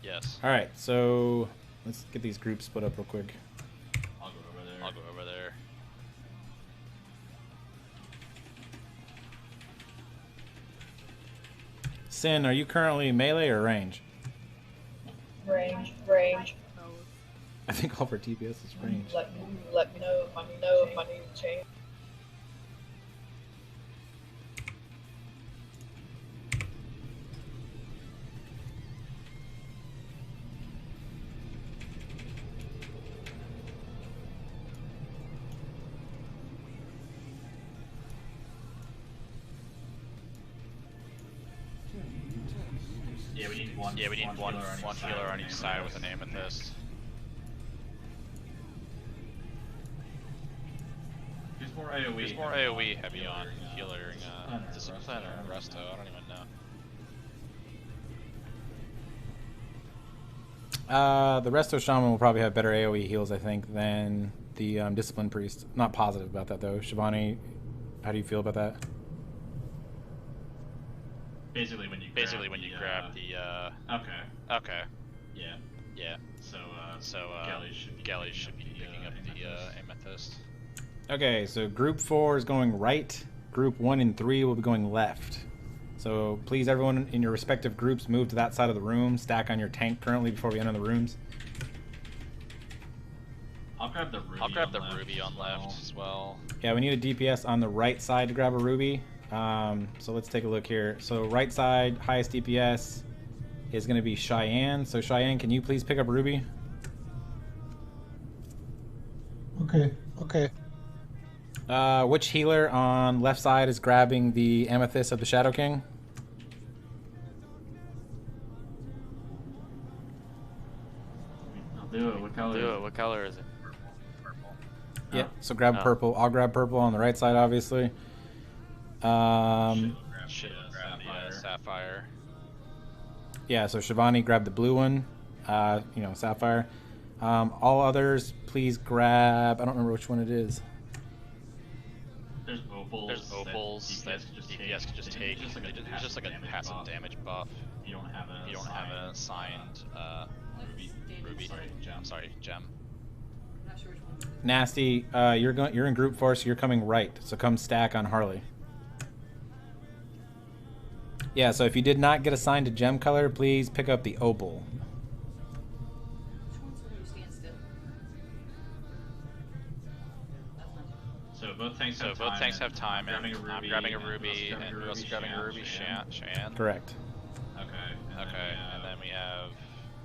Yes. All right, so let's get these groups split up real quick. I'll go over there. Sin, are you currently melee or range? Range. I think all of our DPS is range. Let me know if I need to change. Yeah, we need one healer on each side with an amethyst. Who's more AoE heavy on healing Discipline or Resto? I don't even know. The Resto Shaman will probably have better AoE heals, I think, than the Discipline Priest. Not positive about that, though. Shivani, how do you feel about that? Basically, when you grab the. Okay. Yeah. So Galley should be picking up the amethyst. Okay, so Group 4 is going right. Group 1 and 3 will be going left. So please, everyone in your respective groups, move to that side of the room. Stack on your tank currently before we enter the rooms. I'll grab the ruby on left as well. Yeah, we need a DPS on the right side to grab a ruby. So let's take a look here. So right side, highest DPS is going to be Cheyenne. So Cheyenne, can you please pick up ruby? Okay. Which healer on left side is grabbing the amethyst of the Shadow King? I'll do it. What color is it? Purple. Yeah, so grab purple. I'll grab purple on the right side, obviously. Should grab the sapphire. Yeah, so Shivani, grab the blue one. Sapphire. All others, please grab. I don't remember which one it is. There's opals that DPS can just take. It's just like a passive damage buff. You don't have a signed ruby. Gem. Nasty, you're in group 4, so you're coming right. So come stack on Harley. Yeah, so if you did not get assigned a gem color, please pick up the opal. So both tanks have time, and I'm grabbing a ruby, and you're also grabbing a ruby, Cheyenne. Correct. Okay, and then we have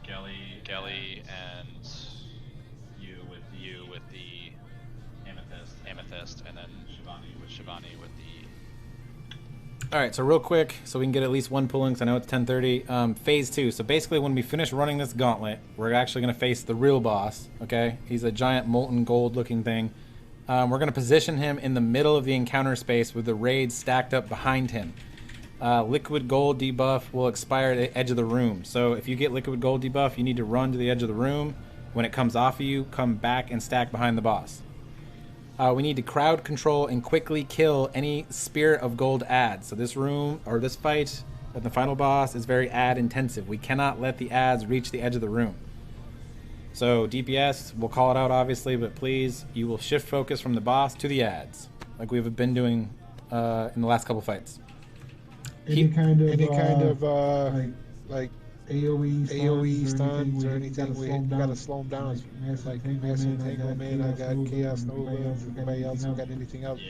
Gelly and you with the amethyst, and then Shivani with the. All right, so real quick, so we can get at least one pulling, because I know it's 10:30. Phase 2. So basically, when we finish running this gauntlet, we're actually going to face the real boss. Okay, he's a giant molten gold-looking thing. We're going to position him in the middle of the encounter space with the raids stacked up behind him. Liquid gold debuff will expire at the edge of the room. So if you get liquid gold debuff, you need to run to the edge of the room. When it comes off of you, come back and stack behind the boss. We need to crowd control and quickly kill any Spirit of Gold ads. So this room, or this fight with the final boss, is very ad intensive. We cannot let the ads reach the edge of the room. So DPS, we'll call it out obviously, but please, you will shift focus from the boss to the ads, like we've been doing in the last couple fights. Any kind of like AoE stuns or anything, we gotta slow them down. Like Massive Entanglement, I got Chaos Nova. Anybody else got anything else?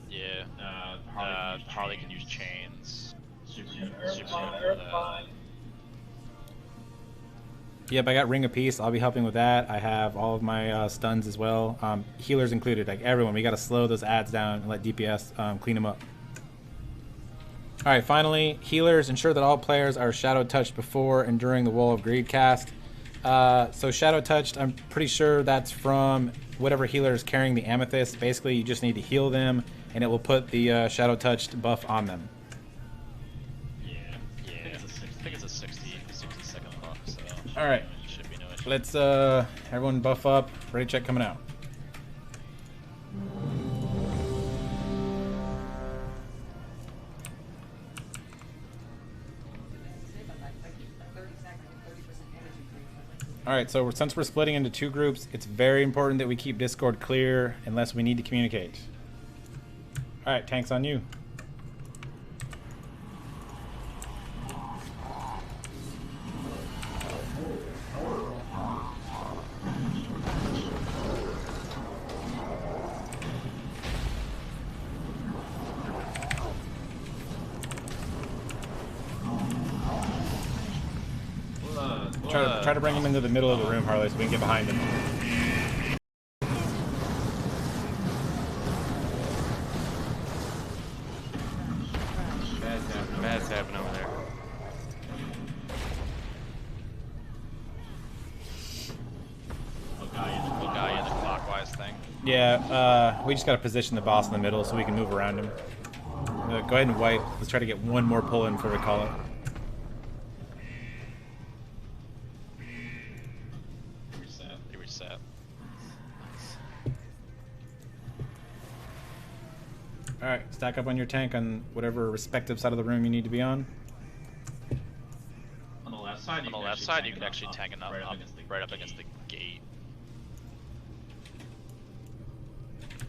Yeah. Harley can use chains. Super good for that. Yep, I got Ring of Peace. I'll be helping with that. I have all of my stuns as well. Healers included, like everyone. We got to slow those ads down and let DPS clean them up. All right, finally, healers, ensure that all players are Shadow Touched before and during the Wall of Greed cast. So Shadow Touched, I'm pretty sure that's from whatever healer is carrying the Amethyst. Basically, you just need to heal them, and it will put the Shadow Touched buff on them. I think it's a 60-second buff, so all right, should be no issue. Let's everyone buff up. Ready check coming out. All right, so since we're splitting into two groups, it's very important that we keep Discord clear unless we need to communicate. All right, tanks on you. Try to bring him into the middle of the room, Harley, so we can get behind him. Bad's happening over there. Yeah, we just gotta position the boss in the middle so we can move around him. Go ahead and wipe. Let's try to get one more pull in before we call it. Reset. Alright, stack up on your tank on whatever respective side of the room you need to be on. On the left side, you can actually tank it up right up against the gate.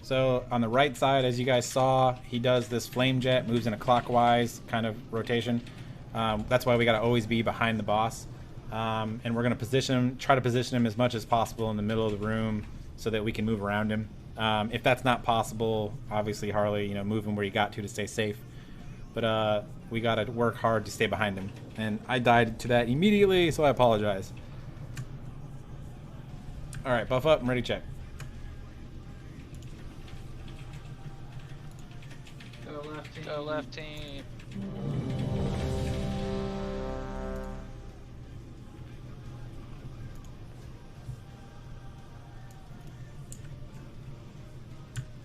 So on the right side, as you guys saw, he does this flame jet, moves in a clockwise kind of rotation. That's why we gotta always be behind the boss. And we're gonna try to position him as much as possible in the middle of the room so that we can move around him. If that's not possible, obviously Harley, move him where you got to stay safe. But we gotta work hard to stay behind him. And I died to that immediately, so I apologize. All right, buff up. I'm ready to check. Go left team.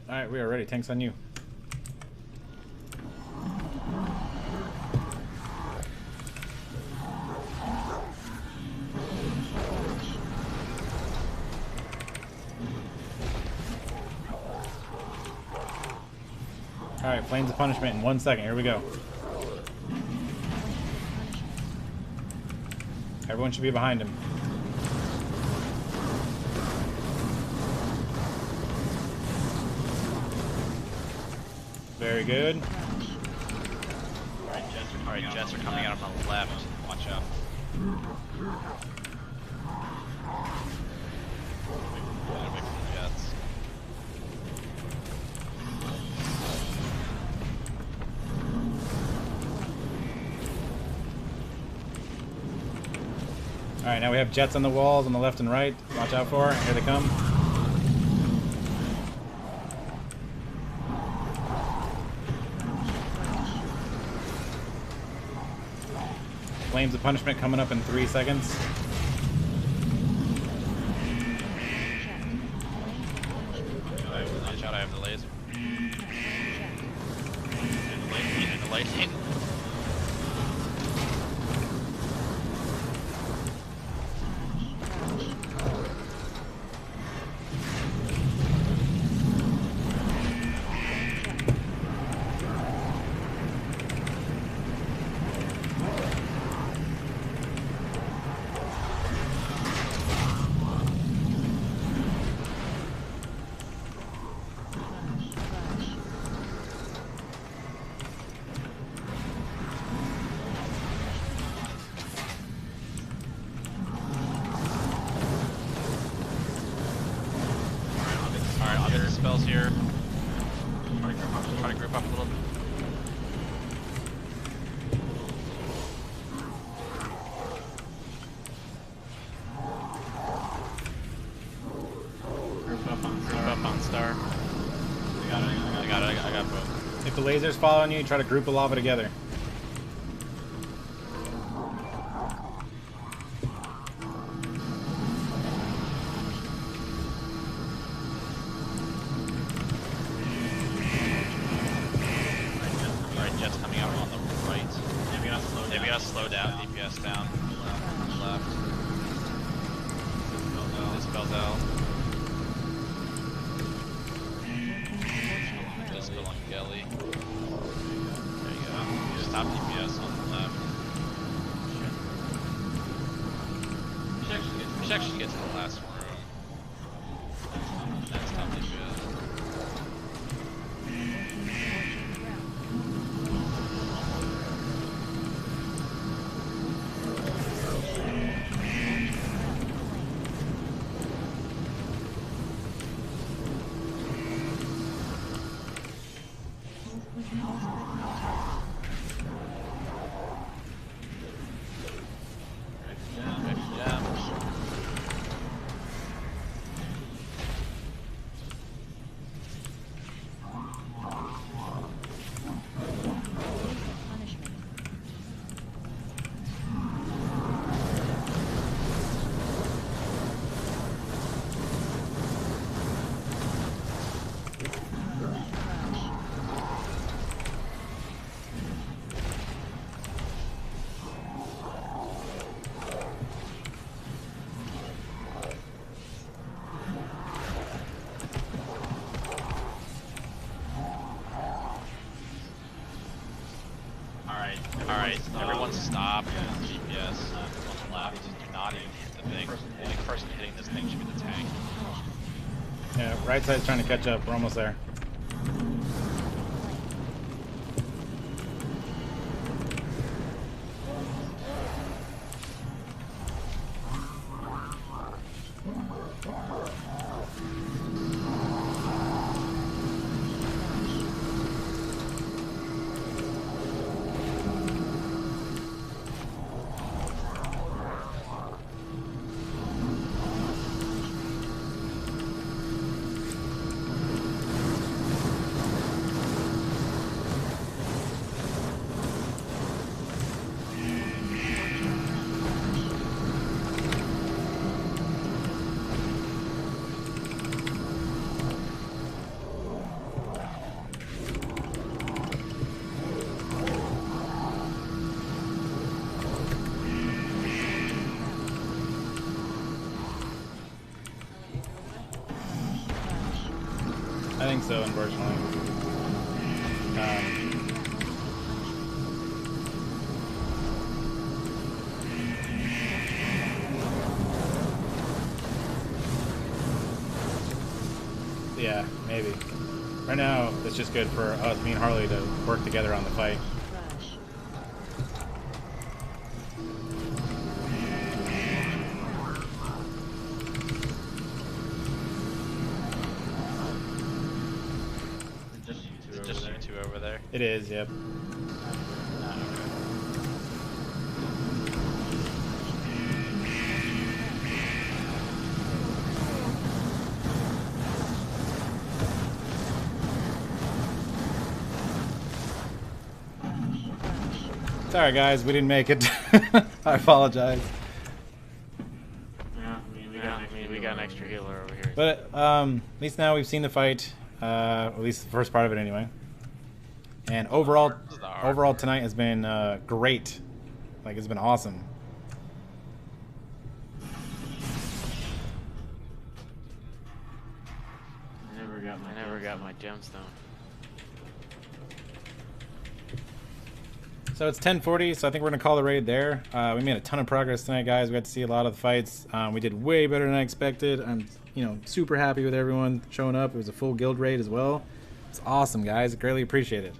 All right, we are ready. Tanks on you. Alright, Flames of Punishment in 1 second. Here we go. Everyone should be behind him. Very good. Alright, jets are coming out on the left. Watch out. Away from the jets. Alright, now we have jets on the walls on the left and right. Watch out for it. Here they come. Flames of Punishment coming up in 3 seconds. Watch out, I have the laser. And the lightning. Spells here. Try to group up a little bit. Group up on Star. I got both. If the laser's following you, try to group a lava together. Slow down, DPS down. Left. Dispels out. Dispel on Gelly. There you go. top of the GPS on the left. Do not even hit the thing. The only person hitting this thing should be the tank. Yeah, right side's trying to catch up. We're almost there. I think so, unfortunately. Yeah, maybe. Right now, it's just good for us, me and Harley, to work together on the fight. Just you two over there. It is, yep. Sorry guys, we didn't make it. I apologize. Yeah, I mean, we got an extra healer over here. But at least now we've seen the fight, at least the first part of it anyway. And overall tonight has been great. Like, it's been awesome. I never got my gemstone. So it's 10:40, so I think we're gonna call the raid there. We made a ton of progress tonight, guys. We got to see a lot of the fights. We did way better than I expected. I'm, super happy with everyone showing up. It was a full guild raid as well. It's awesome, guys. Greatly appreciate it.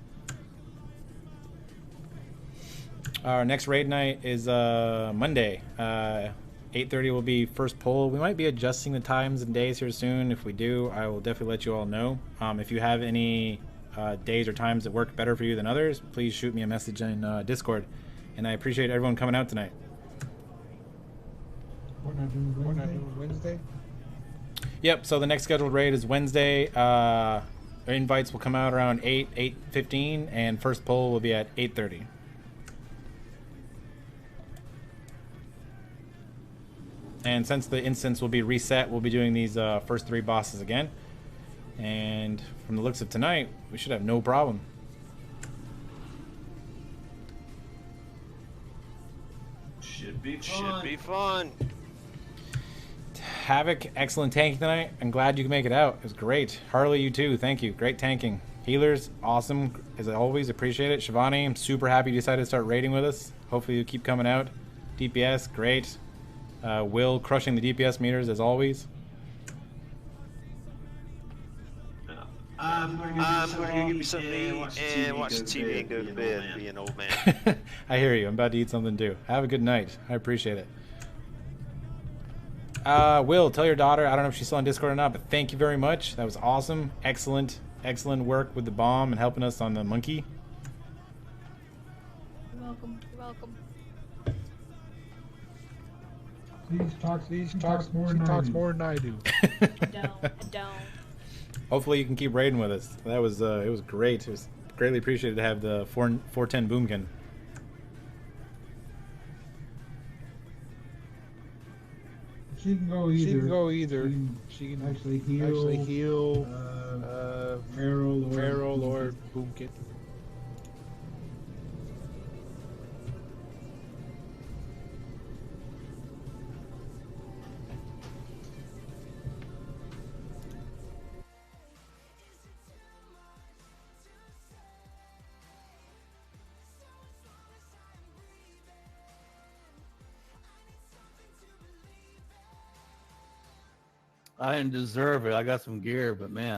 Our next raid night is Monday. 8:30 will be first poll. We might be adjusting the times and days here soon. If we do, I will definitely let you all know. If you have any days or times that work better for you than others, please shoot me a message in Discord. And I appreciate everyone coming out tonight. We're not doing Wednesday? Yep, so the next scheduled raid is Wednesday. Invites will come out around 8:15, and first poll will be at 8:30. And since the instance will be reset, we'll be doing these first 3 bosses again. And from the looks of tonight, we should have no problem. Should be fun. Havoc, excellent tanking tonight. I'm glad you can make it out. It was great. Harley, you too. Thank you. Great tanking. Healers, awesome. As always, appreciate it. Shivani, I'm super happy you decided to start raiding with us. Hopefully you keep coming out. DPS, great. Will, crushing the DPS meters as always. I'm going to give me something to eat and watch the TV and go to bed and be an old man. I hear you. I'm about to eat something too. Have a good night. I appreciate it. Will, tell your daughter, I don't know if she's still on Discord or not, but thank you very much. That was awesome. Excellent work with the bomb and helping us on the monkey. You're welcome. You're welcome. He talks more than I do. Don't. Hopefully you can keep raiding with us. That was it was great. It was greatly appreciated to have the 410 boomkin. She can go either. She can actually heal Feral or Boomkit. I didn't deserve it. I got some gear, but man.